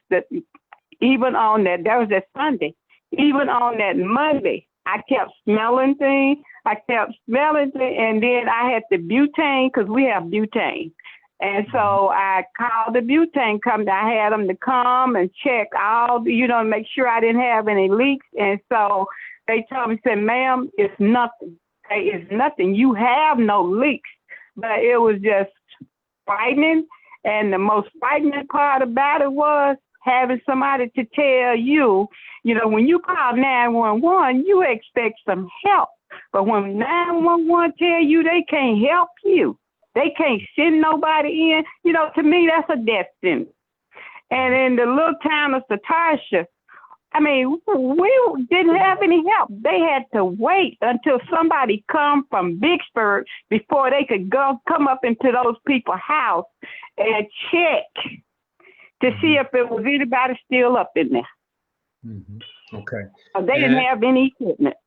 even on that was that Sunday, even on that Monday, I kept smelling things. And then I had the butane, because we have butane. And so I called the butane company. I had them to come and check all, make sure I didn't have any leaks. And so they told me, said, ma'am, it's nothing. It's nothing. You have no leaks. But it was just frightening. And the most frightening part about it was having somebody to tell you, when you call 911, you expect some help. But when 911 tell you they can't help you, they can't send nobody in, to me, that's a death sentence. And in the little town of Satartia, we didn't have any help. They had to wait until somebody come from Vicksburg before they could come up into those people's house and check to see if there was anybody still up in there. Mm-hmm. Okay. So they didn't have any equipment.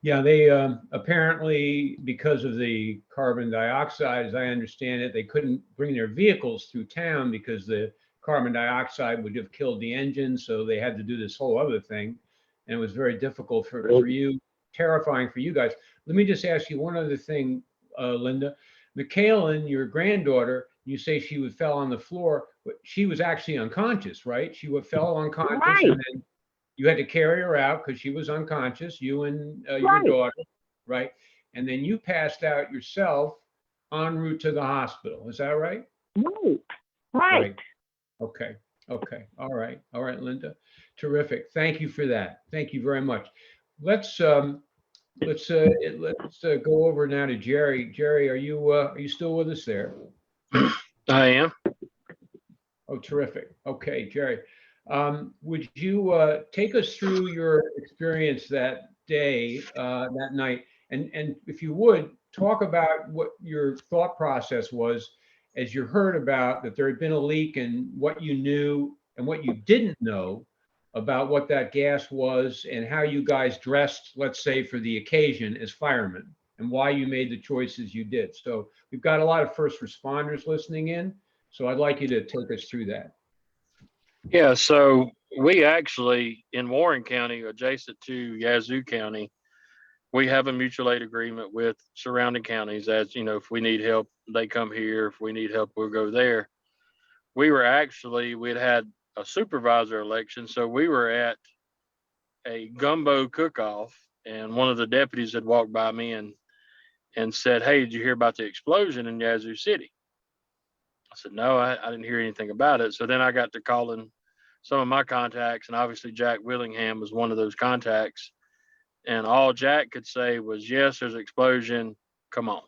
Yeah, they apparently, because of the carbon dioxide, as I understand it, they couldn't bring their vehicles through town because the carbon dioxide would have killed the engine. So they had to do this whole other thing. And it was very difficult for you, terrifying for you guys. Let me just ask you one other thing, Linda. Michaela, your granddaughter, you say she fell on the floor, but she was actually unconscious, right? She fell unconscious, Right. and then you had to carry her out because she was unconscious, you and your Right. daughter, right? And then you passed out yourself en route to the hospital. Is that right? Right. Okay. All right, Linda. Terrific. Thank you for that. Thank you very much. Let's go over now to Jerry. Jerry, are you still with us there? I am. Oh, terrific. Okay, Jerry. Would you take us through your experience that day, that night, and if you would, talk about what your thought process was as you heard about that there had been a leak, and what you knew and what you didn't know about what that gas was, and how you guys dressed, let's say, for the occasion as firemen, and why you made the choices you did. So we've got a lot of first responders listening in, so I'd like you to take us through that. Yeah, so we actually, in Warren County, adjacent to Yazoo County, we have a mutual aid agreement with surrounding counties. As if we need help, they come here. If we need help, we'll go there. We'd had a supervisor election, so we were at a gumbo cook-off, and one of the deputies had walked by me and said, "Hey, did you hear about the explosion in Yazoo City?" I said, "No, I didn't hear anything about it." So then I got to calling some of my contacts, and obviously Jack Willingham was one of those contacts. And all Jack could say was, "Yes, there's an explosion. Come on."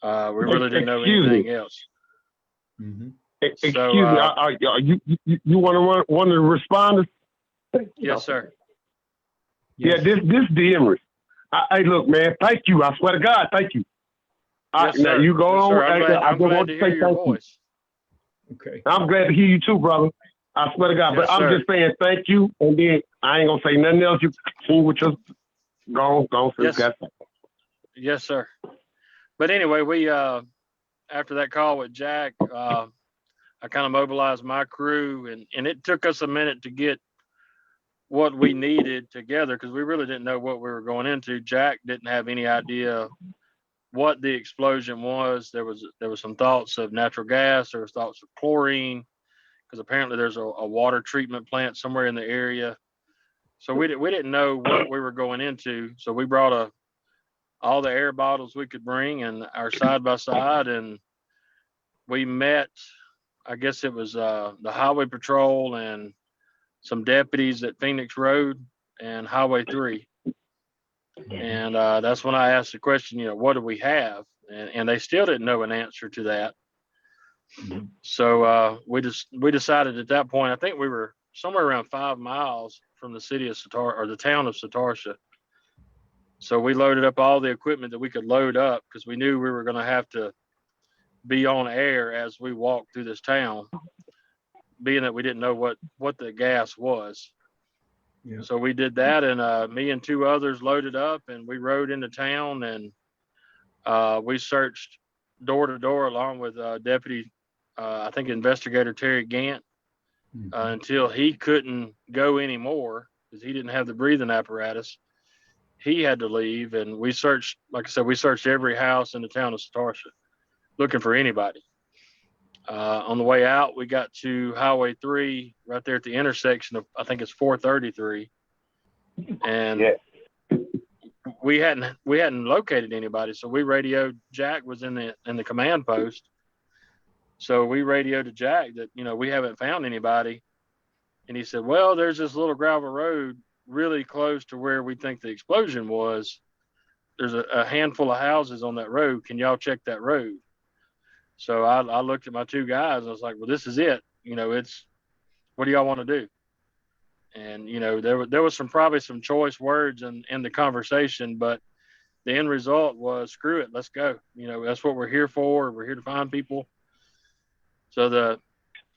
We really didn't know anything else. Mm-hmm. Excuse me, are you want one of the responders? Yes, sir. Yeah, this Demeris. Hey, look, man, thank you. I swear to God, thank you. Yes, now sir. you go Yes, on. sir. I'm I just glad want to to hear say your thank you. voice. Okay. I'm glad to hear you too, brother. I swear to God. Yes, but I'm sir. just saying thank you, and then I ain't gonna say nothing else. You continue with your go on. Yes. Yes, sir. But anyway, we after that call with Jack, I kind of mobilized my crew, and it took us a minute to get what we needed together, because we really didn't know what we were going into. Jack didn't have any idea what the explosion was. There was some thoughts of natural gas. There was thoughts of chlorine, because apparently there's a water treatment plant somewhere in the area. So we didn't know what we were going into. So we brought all the air bottles we could bring and our side by side, and we met. I guess it was the Highway Patrol and some deputies at Phoenix Road and Highway 3. And that's when I asked the question, what do we have? And they still didn't know an answer to that. So we decided at that point, I think we were somewhere around 5 miles from the city of Satartia, or the town of Satartia. So we loaded up all the equipment that we could load up, because we knew we were going to have to be on air as we walked through this town, being that we didn't know what the gas was. Yeah. So we did that, and me and 2 others loaded up, and we rode into town, and we searched door to door along with Deputy, I think Investigator Terry Gant, until he couldn't go anymore because he didn't have the breathing apparatus. He had to leave, and we searched, like I said, we searched every house in the town of Satartia looking for anybody. On the way out, we got to Highway 3 right there at the intersection of, I think it's 433. And we hadn't located anybody. So we radioed. Jack was in the command post. So we radioed to Jack that, we haven't found anybody. And he said, well, there's this little gravel road really close to where we think the explosion was. There's a handful of houses on that road. Can y'all check that road? So I looked at my 2 guys and I was like, well, this is it. It's, what do y'all want to do? And, there was probably some choice words in the conversation, but the end result was, screw it, let's go. That's what we're here for. We're here to find people. So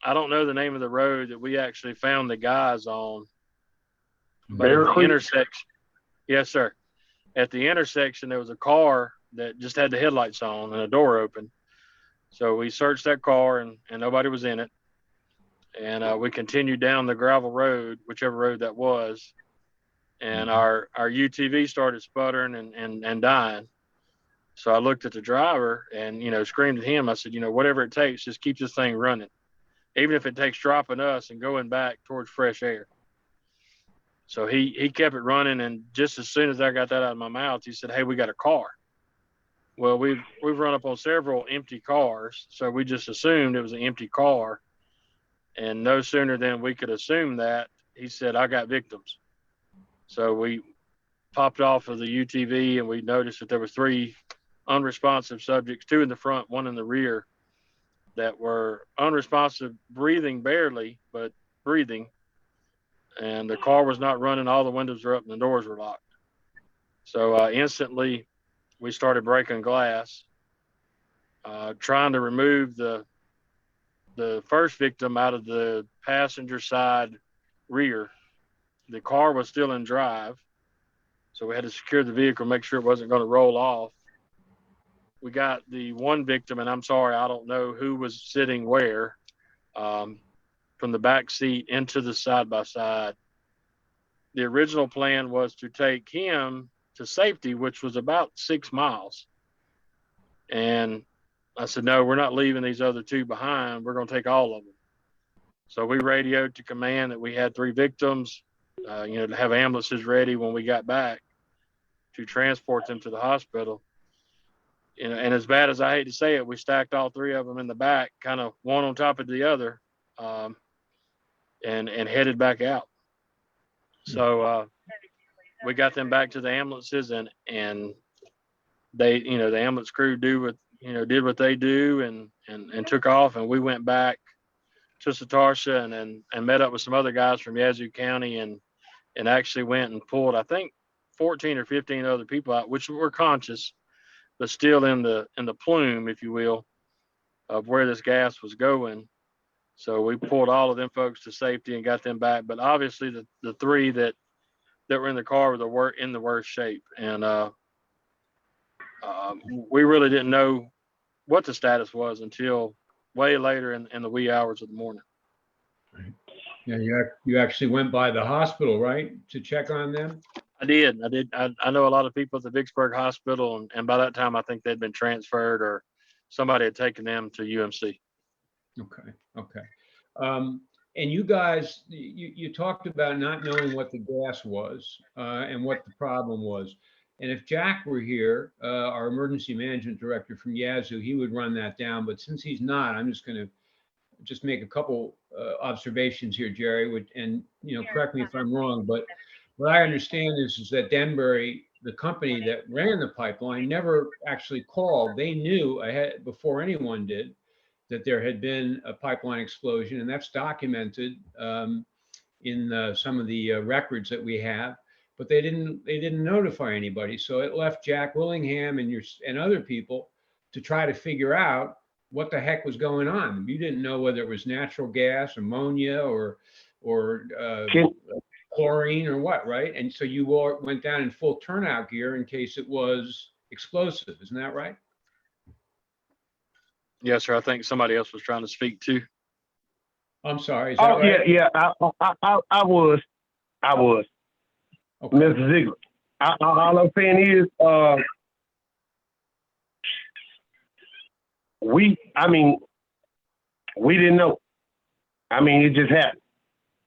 I don't know the name of the road that we actually found the guys on, but at the intersection, yes, sir. At the intersection, there was a car that just had the headlights on and a door open. So we searched that car, and nobody was in it. And we continued down the gravel road, whichever road that was. And our UTV started sputtering and dying. So I looked at the driver and, screamed at him. I said, whatever it takes, just keep this thing running, even if it takes dropping us and going back towards fresh air. So he kept it running. And just as soon as I got that out of my mouth, he said, hey, we got a car. Well, we've run up on several empty cars, so we just assumed it was an empty car. And no sooner than we could assume that, he said, I got victims. So we popped off of the UTV, and we noticed that there were 3 unresponsive subjects, 2 in the front, 1 in the rear, that were unresponsive, breathing barely, but breathing. And the car was not running. All the windows were up and the doors were locked. So instantly, we started breaking glass, trying to remove the first victim out of the passenger side rear. The car was still in drive, so we had to secure the vehicle, make sure it wasn't going to roll off. We got the one victim, and I'm sorry, I don't know who was sitting where, from the back seat into the side-by-side. The original plan was to take him to safety, which was about 6 miles. And I said, no, we're not leaving these other 2 behind. We're going to take all of them. So we radioed to command that we had 3 victims, to have ambulances ready when we got back to transport them to the hospital. And as bad as I hate to say it, we stacked all 3 of them in the back, kind of one on top of the other, and headed back out. So we got them back to the ambulances, and they, the ambulance crew did what they do and took off, and we went back to Satartia and met up with some other guys from Yazoo County and actually went and pulled, I think, 14 or 15 other people out, which were conscious, but still in the plume, if you will, of where this gas was going. So we pulled all of them folks to safety and got them back. But obviously the 3 that were in the car were in the worst shape. And we really didn't know what the status was until way later in the wee hours of the morning. Right. Yeah, you actually went by the hospital, right, to check on them? I did. I know a lot of people at the Vicksburg Hospital, and by that time I think they'd been transferred or somebody had taken them to UMC. Okay. And you guys, you talked about not knowing what the gas was and what the problem was. And if Jack were here, our emergency management director from Yazoo, he would run that down. But since he's not, I'm just going to just make a couple observations here, Jerry, and correct me if I'm wrong, but what I understand is that Denbury, the company that ran the pipeline, never actually called. They knew ahead before anyone did that there had been a pipeline explosion, and that's documented in some of the records that we have. But they didn't notify anybody, so it left Jack Willingham and other people to try to figure out what the heck was going on. You didn't know whether it was natural gas, ammonia, or chlorine or what, right? And so you all went down in full turnout gear in case it was explosive. Isn't that right? Yes, sir. I think somebody else was trying to speak too. I'm sorry. Is that right? Yeah. I was. Okay. Mr. Zegart. All I'm saying is, we didn't know. It just happened.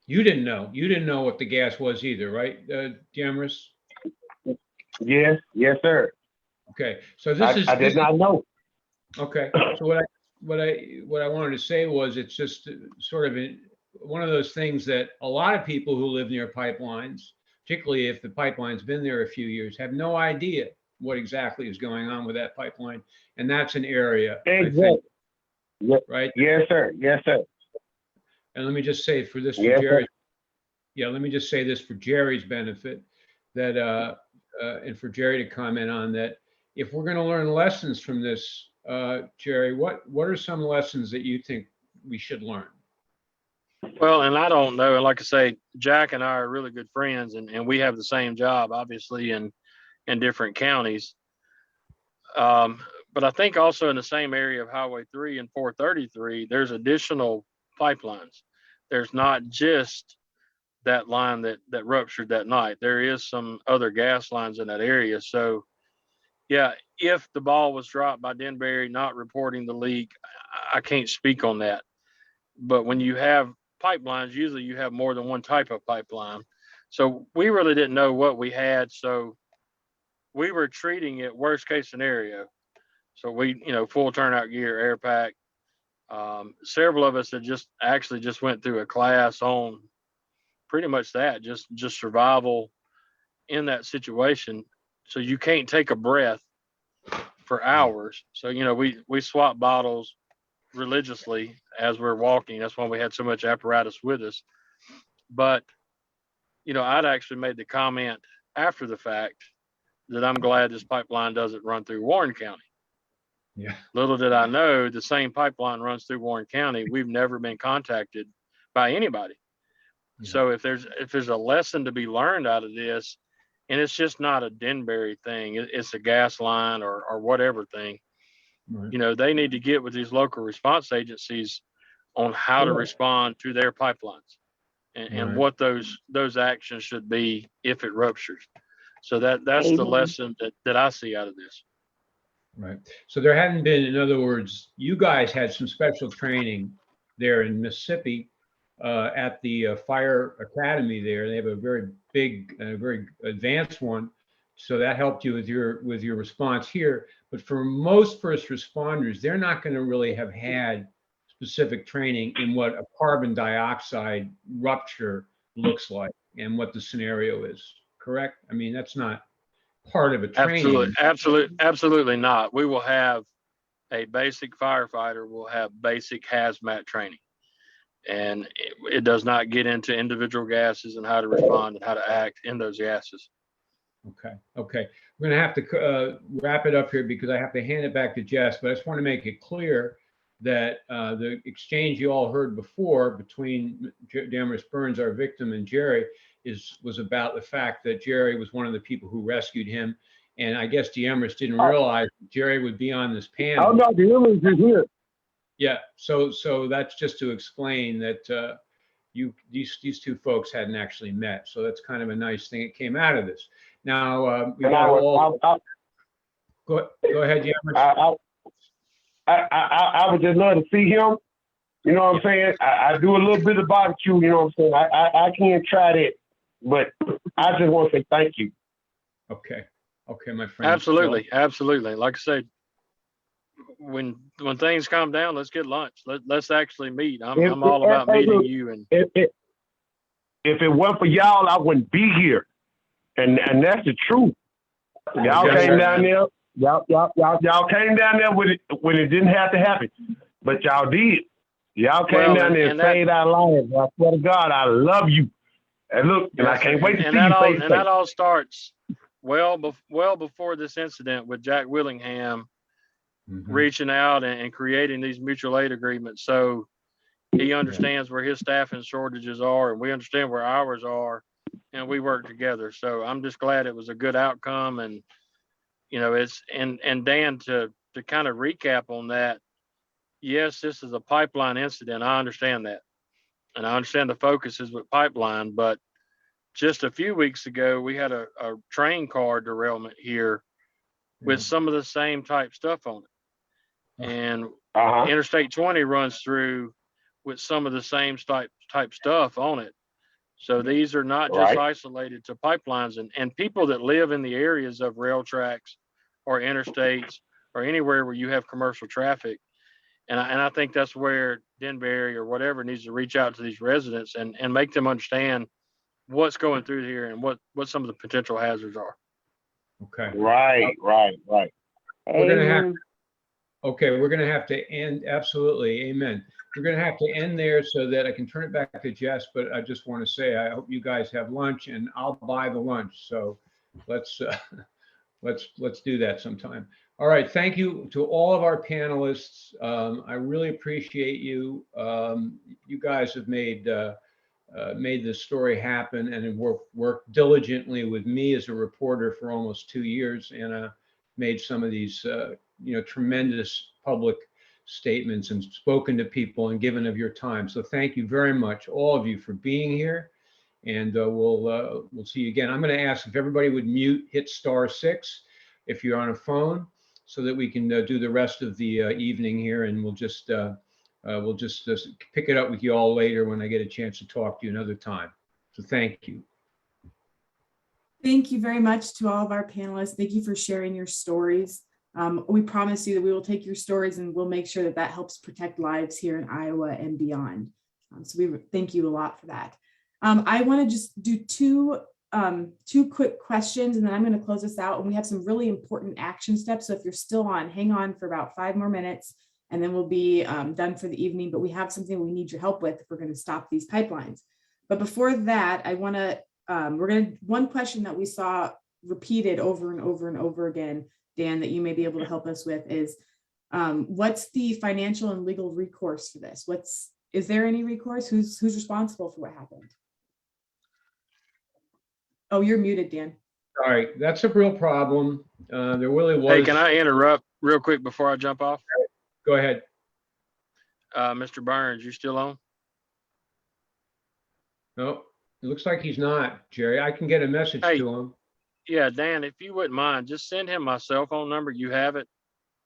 You didn't know. You didn't know what the gas was either, right, Demarest? Yes, sir. Okay. So I did not know. Okay. So what I wanted to say was it's just sort of one of those things that a lot of people who live near pipelines, particularly if the pipeline's been there a few years, have no idea what exactly is going on with that pipeline. And that's an area, Exactly. I think, right? Yes, sir. And let me just say for this, Yes, Jerry. Yeah, let me just say this for Jerry's benefit, that and for Jerry to comment on that. If we're going to learn lessons from this, Jerry, what are some lessons that you think we should learn? Well, and I don't know. And like I say, Jack and I are really good friends, and we have the same job, obviously, in different counties. But I think also in the same area of Highway 3 and 433, there's additional pipelines. There's not just that line that ruptured that night. There is some other gas lines in that area. So, yeah, if the ball was dropped by Denbury not reporting the leak, I can't speak on that. But when you have pipelines, usually you have more than one type of pipeline. So we really didn't know what we had. So we were treating it worst case scenario. So we, full turnout gear, air pack. Several of us had just went through a class on pretty much that, just survival in that situation. So you can't take a breath for hours. So, we swap bottles religiously as we're walking. That's why we had so much apparatus with us. But, I'd actually made the comment after the fact that I'm glad this pipeline doesn't run through Warren County. Yeah. Little did I know the same pipeline runs through Warren County. We've never been contacted by anybody. Yeah. So if there's a lesson to be learned out of this, and it's just not a Denbury thing, it's a gas line or whatever thing, right. They need to get with these local response agencies on how to respond to their pipelines and right. what those actions should be if it ruptures. So that's the lesson that I see out of this. Right. So there hadn't been, in other words, you guys had some special training there in Mississippi at the fire academy there. They have a very big, very advanced one. So that helped you with your response here. But for most first responders, they're not going to really have had specific training in what a carbon dioxide rupture looks like and what the scenario is. Correct? I mean, that's not part of a training. Absolutely not. We will have a basic firefighter will have basic hazmat training, and it does not get into individual gases and how to respond and how to act in those gases. Okay. We're going to have to wrap it up here because I have to hand it back to Jess, but I just want to make it clear that the exchange you all heard before between Demarest Burns, our victim, and Jerry was about the fact that Jerry was one of the people who rescued him. And I guess Demarest didn't realize Jerry would be on this panel. Oh, no, Demarest is here. Yeah, so that's just to explain that these two folks hadn't actually met. So that's kind of a nice thing that came out of this. Now, we got go ahead, Demarest. I would just love to see him You know what I'm saying? I do a little bit of barbecue, you know what I'm saying? I can't try that, but I just want to say thank you. Okay. Okay, my friend. Absolutely, absolutely. Like I said, when things calm down, let's get lunch. Let's actually meet. I'm all about meeting you. And if it weren't for y'all, I wouldn't be here. And that's the truth. Y'all Yes, came sir, down man. there. Y'all came down there when it didn't have to happen, but y'all did. Y'all came down there and saved our lives. I swear to God, I love you. And look, and I can't wait to see you face to face. That all starts well before this incident with Jack Willingham reaching out and creating these mutual aid agreements. So he understands where his staffing shortages are, and we understand where ours are, and we work together. So I'm just glad it was a good outcome. And you know, and Dan, to kind of recap on that, yes, this is a pipeline incident. I understand that. And I understand the focus is with pipeline, but just a few weeks ago, we had a train car derailment here with some of the same type stuff on it. And Interstate 20 runs through with some of the same type stuff on it. So these are not just isolated to pipelines, and people that live in the areas of rail tracks or interstates or anywhere where you have commercial traffic. And I think that's where Denbury or whatever needs to reach out to these residents and make them understand what's going through here and what some of the potential hazards are. Okay. Right. We're going to have to end. Absolutely. Amen. We're going to have to end there so that I can turn it back to Jess, but I just want to say, I hope you guys have lunch and I'll buy the lunch. So let's do that sometime. All right. Thank you to all of our panelists. I really appreciate you. You guys have made this story happen and have worked diligently with me as a reporter for almost 2 years, and made some of these tremendous public statements and spoken to people and given of your time. So thank you very much, all of you, for being here. And we'll see you again. I'm going to ask if everybody would hit *6 if you're on a phone, so that we can do the rest of the evening here, and we'll just pick it up with you all later when I get a chance to talk to you another time. So thank you. Thank you very much to all of our panelists. Thank you for sharing your stories. We promise you that we will take your stories and we'll make sure that helps protect lives here in Iowa and beyond. So we thank you a lot for that. I want to just do two quick questions, and then I'm going to close this out. And we have some really important action steps. So if you're still on, hang on for about 5 more minutes, and then we'll be done for the evening. But we have something we need your help with if we're going to stop these pipelines. But before that, I want to, one question that we saw repeated over and over and over again, Dan, that you may be able to help us with is, what's the financial and legal recourse for this? Is there any recourse? Who's responsible for what happened? Oh, you're muted, Dan. All right, that's a real problem. There really was. Hey, can I interrupt real quick before I jump off? Go ahead. Mr. Burns, you still on? No, it looks like he's not, Jerry. I can get a message to him. Yeah, Dan, if you wouldn't mind, just send him my cell phone number. You have it.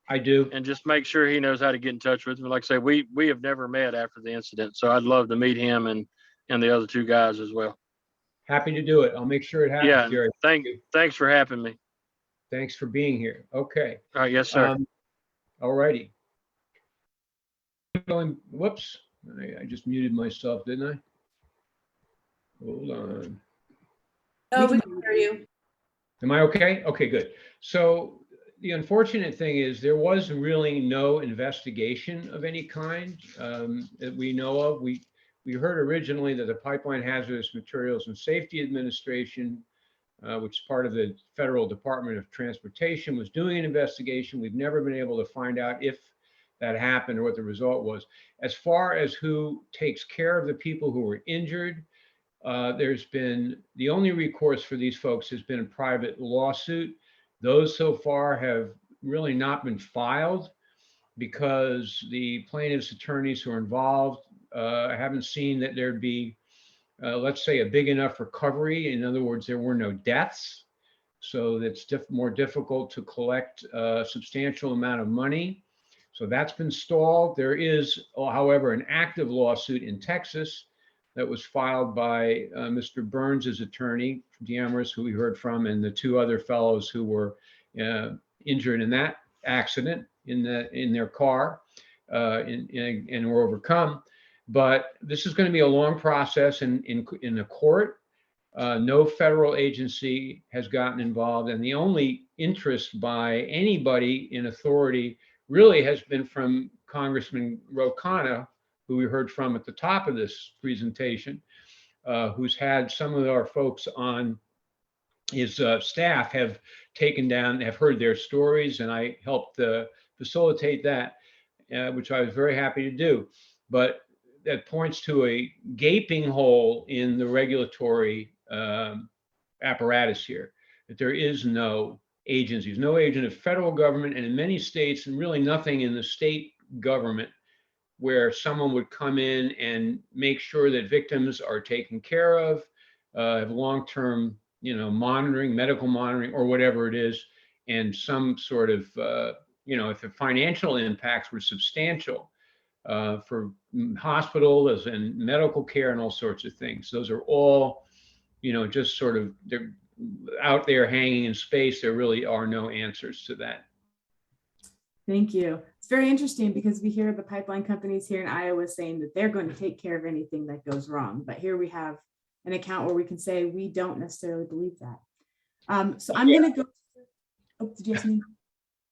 I do. And just make sure he knows how to get in touch with me. Like I say, we have never met after the incident, so I'd love to meet him and the other 2 guys as well. Happy to do it. I'll make sure it happens, Yeah, Jerry. thanks for having me. Thanks for being here. Okay. All right, yes, sir. All righty. Whoops, I just muted myself, didn't I? Hold on. Oh, we can hear you. Am I okay? Okay, good. So the unfortunate thing is there was really no investigation of any kind that we know of. We heard originally that the Pipeline Hazardous Materials and Safety Administration, which is part of the Federal Department of Transportation, was doing an investigation. We've never been able to find out if that happened or what the result was. As far as who takes care of the people who were injured, there's been, the only recourse for these folks has been a private lawsuit. Those so far have really not been filed because the plaintiffs' attorneys who are involved haven't seen that there'd be, let's say, a big enough recovery. In other words, there were no deaths. So it's more difficult to collect a substantial amount of money. So that's been stalled. There is, however, an active lawsuit in Texas that was filed by Mr. Burns' attorney, Deameris, who we heard from, and the two other fellows who were injured in that accident in their car and were overcome. But this is going to be a long process in the court. No federal agency has gotten involved, and the only interest by anybody in authority really has been from Congressman Khanna, who we heard from at the top of this presentation, who's had some of our folks on his staff have heard their stories, and I helped facilitate that, which I was very happy to do. But that points to a gaping hole in the regulatory apparatus here, that there is no agencies, no agent of federal government, and in many states, and really nothing in the state government, where someone would come in and make sure that victims are taken care of, have long-term, monitoring, medical monitoring, or whatever it is, and some sort of, if the financial impacts were substantial for hospitals and medical care and all sorts of things. Those are all, just sort of, they're out there hanging in space. There really are no answers to that. Thank you. It's very interesting because we hear the pipeline companies here in Iowa saying that they're going to take care of anything that goes wrong. But here we have an account where we can say we don't necessarily believe that. So I'm going to go. Oh, did you ask me?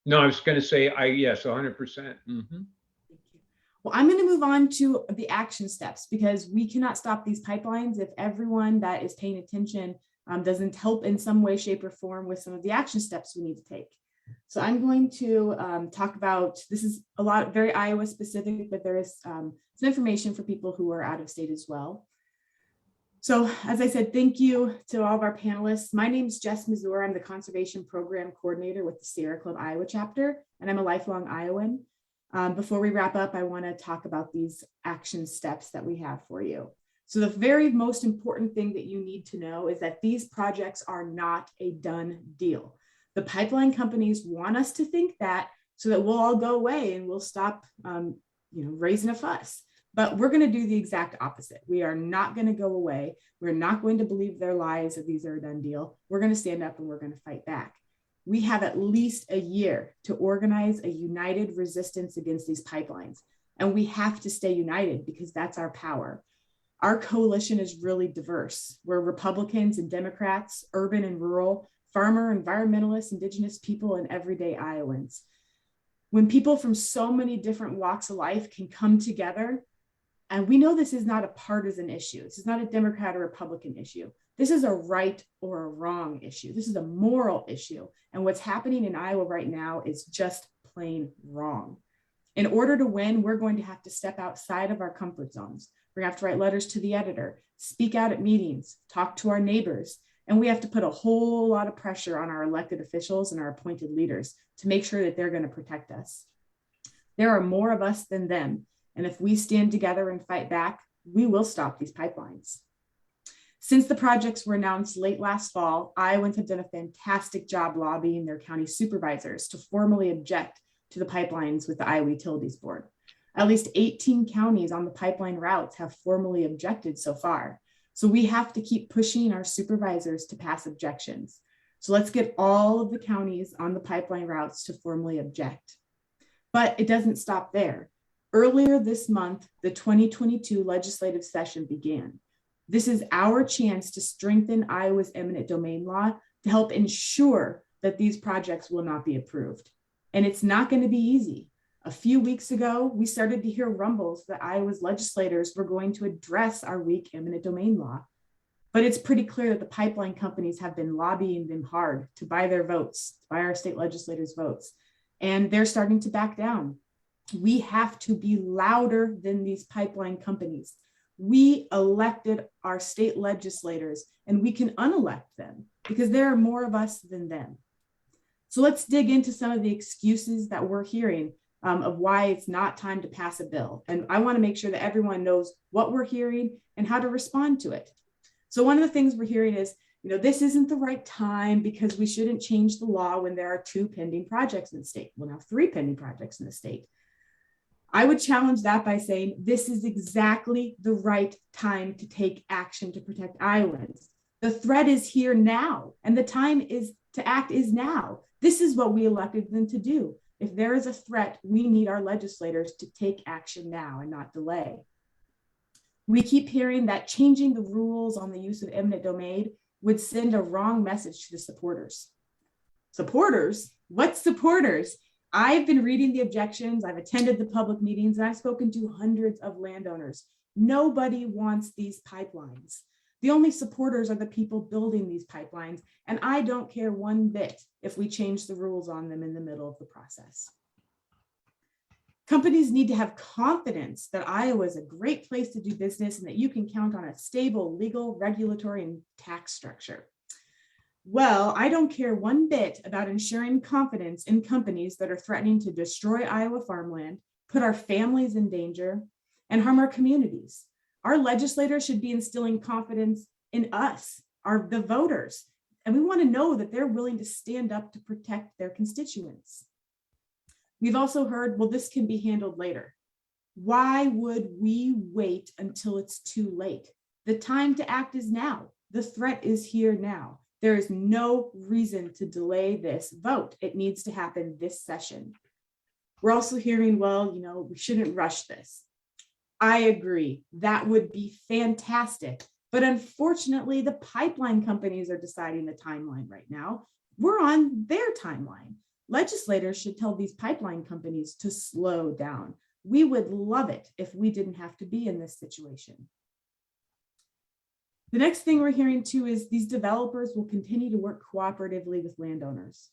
No, I was going to say, yes, 100%. Mm-hmm. Well, I'm going to move on to the action steps, because we cannot stop these pipelines if everyone that is paying attention doesn't help in some way, shape, or form with some of the action steps we need to take. So I'm going to talk about, this is a lot, very Iowa specific, but there is some information for people who are out of state as well. So as I said, thank you to all of our panelists. My name is Jess Mazour. I'm the Conservation Program Coordinator with the Sierra Club Iowa chapter, and I'm a lifelong Iowan. Before we wrap up, I want to talk about these action steps that we have for you. So the very most important thing that you need to know is that these projects are not a done deal. The pipeline companies want us to think that, so that we'll all go away and we'll stop raising a fuss. But we're going to do the exact opposite. We are not going to go away. We're not going to believe their lies that these are a done deal. We're going to stand up and we're going to fight back. We have at least a year to organize a united resistance against these pipelines. And we have to stay united because that's our power. Our coalition is really diverse. We're Republicans and Democrats, urban and rural, farmer, environmentalists, Indigenous people, and everyday Iowans. When people from so many different walks of life can come together, and we know this is not a partisan issue. This is not a Democrat or Republican issue. This is a right or a wrong issue. This is a moral issue. And what's happening in Iowa right now is just plain wrong. In order to win, we're going to have to step outside of our comfort zones. We're going to have to write letters to the editor, speak out at meetings, talk to our neighbors, and we have to put a whole lot of pressure on our elected officials and our appointed leaders to make sure that they're going to protect us. There are more of us than them. And if we stand together and fight back, we will stop these pipelines. Since the projects were announced late last fall, Iowans have done a fantastic job lobbying their county supervisors to formally object to the pipelines with the Iowa Utilities Board. At least 18 counties on the pipeline routes have formally objected so far. So we have to keep pushing our supervisors to pass objections. So let's get all of the counties on the pipeline routes to formally object. But it doesn't stop there. Earlier this month, the 2022 legislative session began. This is our chance to strengthen Iowa's eminent domain law to help ensure that these projects will not be approved. And it's not going to be easy. A few weeks ago, we started to hear rumbles that Iowa's legislators were going to address our weak eminent domain law. But it's pretty clear that the pipeline companies have been lobbying them hard to buy their votes, buy our state legislators' votes, and they're starting to back down. We have to be louder than these pipeline companies. We elected our state legislators and we can unelect them because there are more of us than them. So let's dig into some of the excuses that we're hearing of why it's not time to pass a bill. And I want to make sure that everyone knows what we're hearing and how to respond to it. So one of the things we're hearing is, this isn't the right time because we shouldn't change the law when there are 2 pending projects in the state. Well, now 3 pending projects in the state. I would challenge that by saying this is exactly the right time to take action to protect Iowans. The threat is here now, and the time is to act is now. This is what we elected them to do. If there is a threat, we need our legislators to take action now and not delay. We keep hearing that changing the rules on the use of eminent domain would send a wrong message to the supporters. Supporters? What supporters? I've been reading the objections, I've attended the public meetings, and I've spoken to hundreds of landowners. Nobody wants these pipelines. The only supporters are the people building these pipelines, and I don't care one bit if we change the rules on them in the middle of the process. Companies need to have confidence that Iowa is a great place to do business and that you can count on a stable legal, regulatory, and tax structure. Well, I don't care one bit about ensuring confidence in companies that are threatening to destroy Iowa farmland, put our families in danger, and harm our communities. Our legislators should be instilling confidence in us, the voters, and we want to know that they're willing to stand up to protect their constituents. We've also heard, well, this can be handled later. Why would we wait until it's too late? The time to act is now. The threat is here now. There is no reason to delay this vote. It needs to happen this session. We're also hearing, well, we shouldn't rush this. I agree. That would be fantastic. But unfortunately, the pipeline companies are deciding the timeline right now. We're on their timeline. Legislators should tell these pipeline companies to slow down. We would love it if we didn't have to be in this situation. The next thing we're hearing too is these developers will continue to work cooperatively with landowners.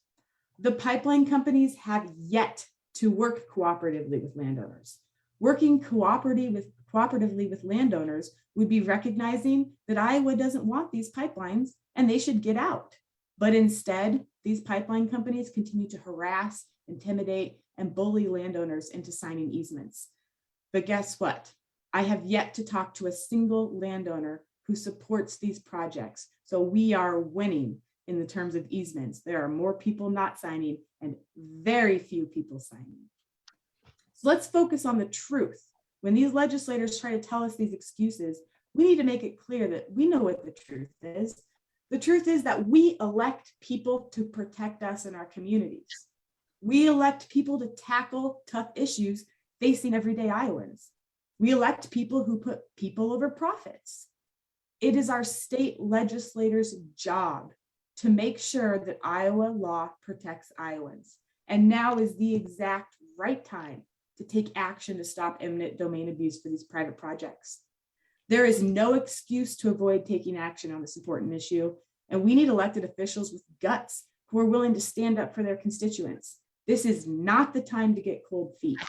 The pipeline companies have yet to work cooperatively with landowners. Working cooperatively with landowners would be recognizing that Iowa doesn't want these pipelines and they should get out. But instead, these pipeline companies continue to harass, intimidate, and bully landowners into signing easements. But guess what? I have yet to talk to a single landowner who supports these projects. So we are winning in the terms of easements. There are more people not signing and very few people signing. So let's focus on the truth. When these legislators try to tell us these excuses, we need to make it clear that we know what the truth is. The truth is that we elect people to protect us and our communities. We elect people to tackle tough issues facing everyday Iowans. We elect people who put people over profits. It is our state legislators' job to make sure that Iowa law protects Iowans. And now is the exact right time to take action to stop eminent domain abuse for these private projects. There is no excuse to avoid taking action on this important issue, and we need elected officials with guts who are willing to stand up for their constituents. This is not the time to get cold feet.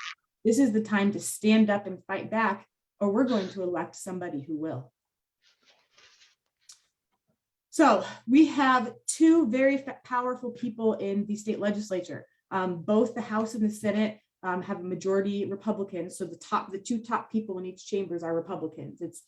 This is the time to stand up and fight back, or we're going to elect somebody who will. So we have two very powerful people in the state legislature. Both the House and the Senate have a majority Republicans. So the two top people in each chambers are Republicans. It's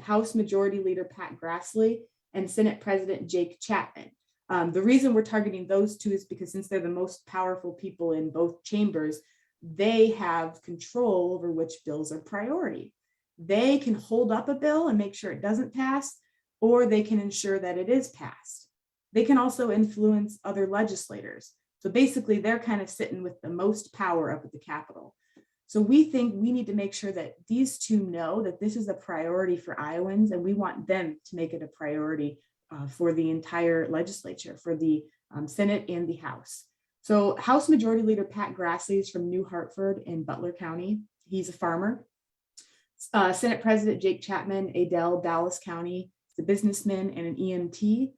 House Majority Leader Pat Grassley and Senate President Jake Chapman. The reason we're targeting those two is because since they're the most powerful people in both chambers, they have control over which bills are priority. They can hold up a bill and make sure it doesn't pass, or they can ensure that it is passed. They can also influence other legislators. So basically, they're kind of sitting with the most power up at the Capitol. So we think we need to make sure that these two know that this is a priority for Iowans, and we want them to make it a priority for the entire legislature, for the Senate and the House. So House Majority Leader Pat Grassley is from New Hartford in Butler County. He's a farmer. Senate President Jake Chapman, Adel, Dallas County, is a businessman and an EMT.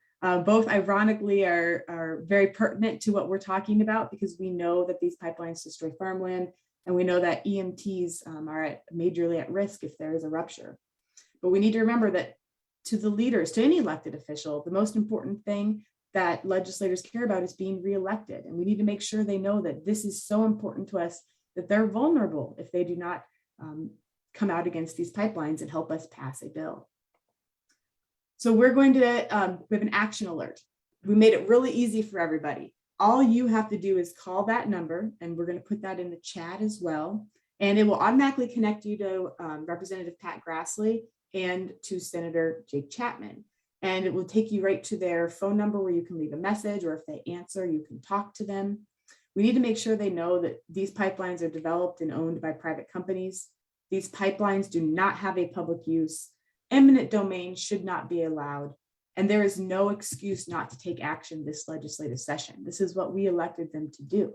Both ironically are very pertinent to what we're talking about because we know that these pipelines destroy farmland, and we know that EMTs are majorly at risk if there is a rupture. But we need to remember that to the leaders, to any elected official, the most important thing that legislators care about is being reelected. And we need to make sure they know that this is so important to us that they're vulnerable if they do not come out against these pipelines and help us pass a bill. So we're going to, we have an action alert. We made it really easy for everybody. All you have to do is call that number, and we're going to put that in the chat as well. And it will automatically connect you to Representative Pat Grassley and to Senator Jake Chapman. And it will take you right to their phone number where you can leave a message, or if they answer, you can talk to them. We need to make sure they know that these pipelines are developed and owned by private companies. These pipelines do not have a public use. Eminent domain should not be allowed. And there is no excuse not to take action this legislative session. This is what we elected them to do.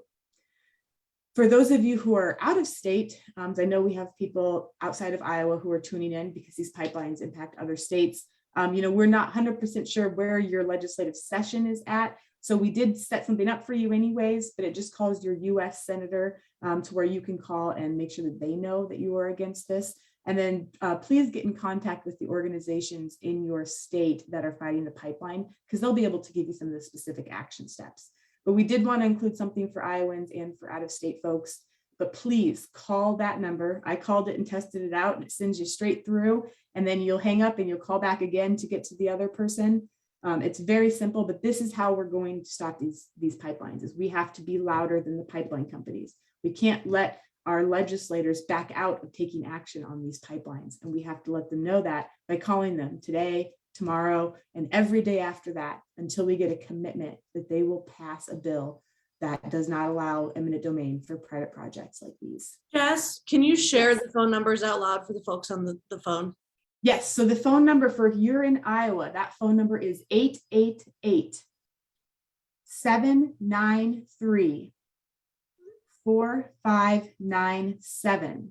For those of you who are out of state, I know we have people outside of Iowa who are tuning in because these pipelines impact other states. We're not 100% sure where your legislative session is at. So we did set something up for you anyways, but it just calls your US Senator to where you can call and make sure that they know that you are against this. And then please get in contact with the organizations in your state that are fighting the pipeline, because they'll be able to give you some of the specific action steps. But we did want to include something for Iowans and for out-of-state folks. But please call that number. I called it and tested it out, and it sends you straight through. And then you'll hang up and you'll call back again to get to the other person. It's very simple, but this is how we're going to stop these pipelines, is we have to be louder than the pipeline companies. We can't let our legislators back out of taking action on these pipelines. And we have to let them know that by calling them today, tomorrow, and every day after that, until we get a commitment that they will pass a bill that does not allow eminent domain for private projects like these. Jess, can you share the phone numbers out loud for the folks on the phone? Yes, so the phone number for if you're in Iowa, that phone number is 888-793-4597.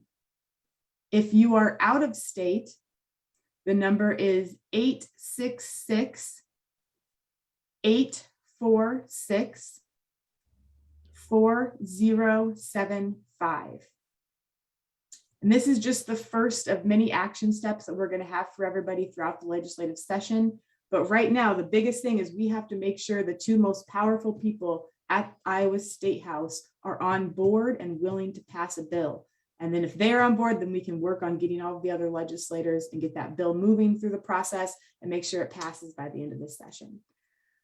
If you are out of state, the number is 866-846-4075. And this is just the first of many action steps that we're going to have for everybody throughout the legislative session. But right now, the biggest thing is we have to make sure the two most powerful people at Iowa State House are on board and willing to pass a bill. And then if they're on board, then we can work on getting all of the other legislators and get that bill moving through the process and make sure it passes by the end of this session.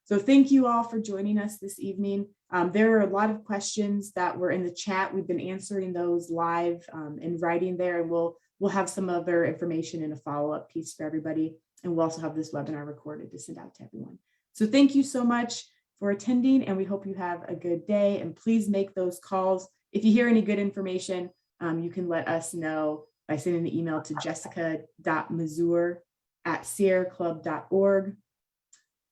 So thank you all for joining us this evening. There are a lot of questions that were in the chat. We've been answering those live in writing there, and we'll have some other information in a follow-up piece for everybody. And we'll also have this webinar recorded to send out to everyone. So thank you so much for attending, and we hope you have a good day. And please make those calls. If you hear any good information, you can let us know by sending an email to jessica.mazour@sierraclub.org.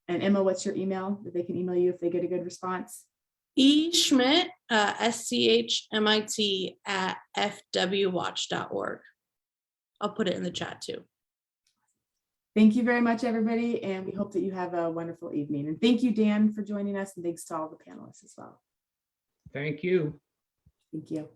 And Emma, what's your email that they can email you if they get a good response? Schmit, SCHMIT @fwwatch.org. I'll put it in the chat too. Thank you very much, everybody. And we hope that you have a wonderful evening. And thank you, Dan, for joining us. And thanks to all the panelists as well. Thank you. Thank you.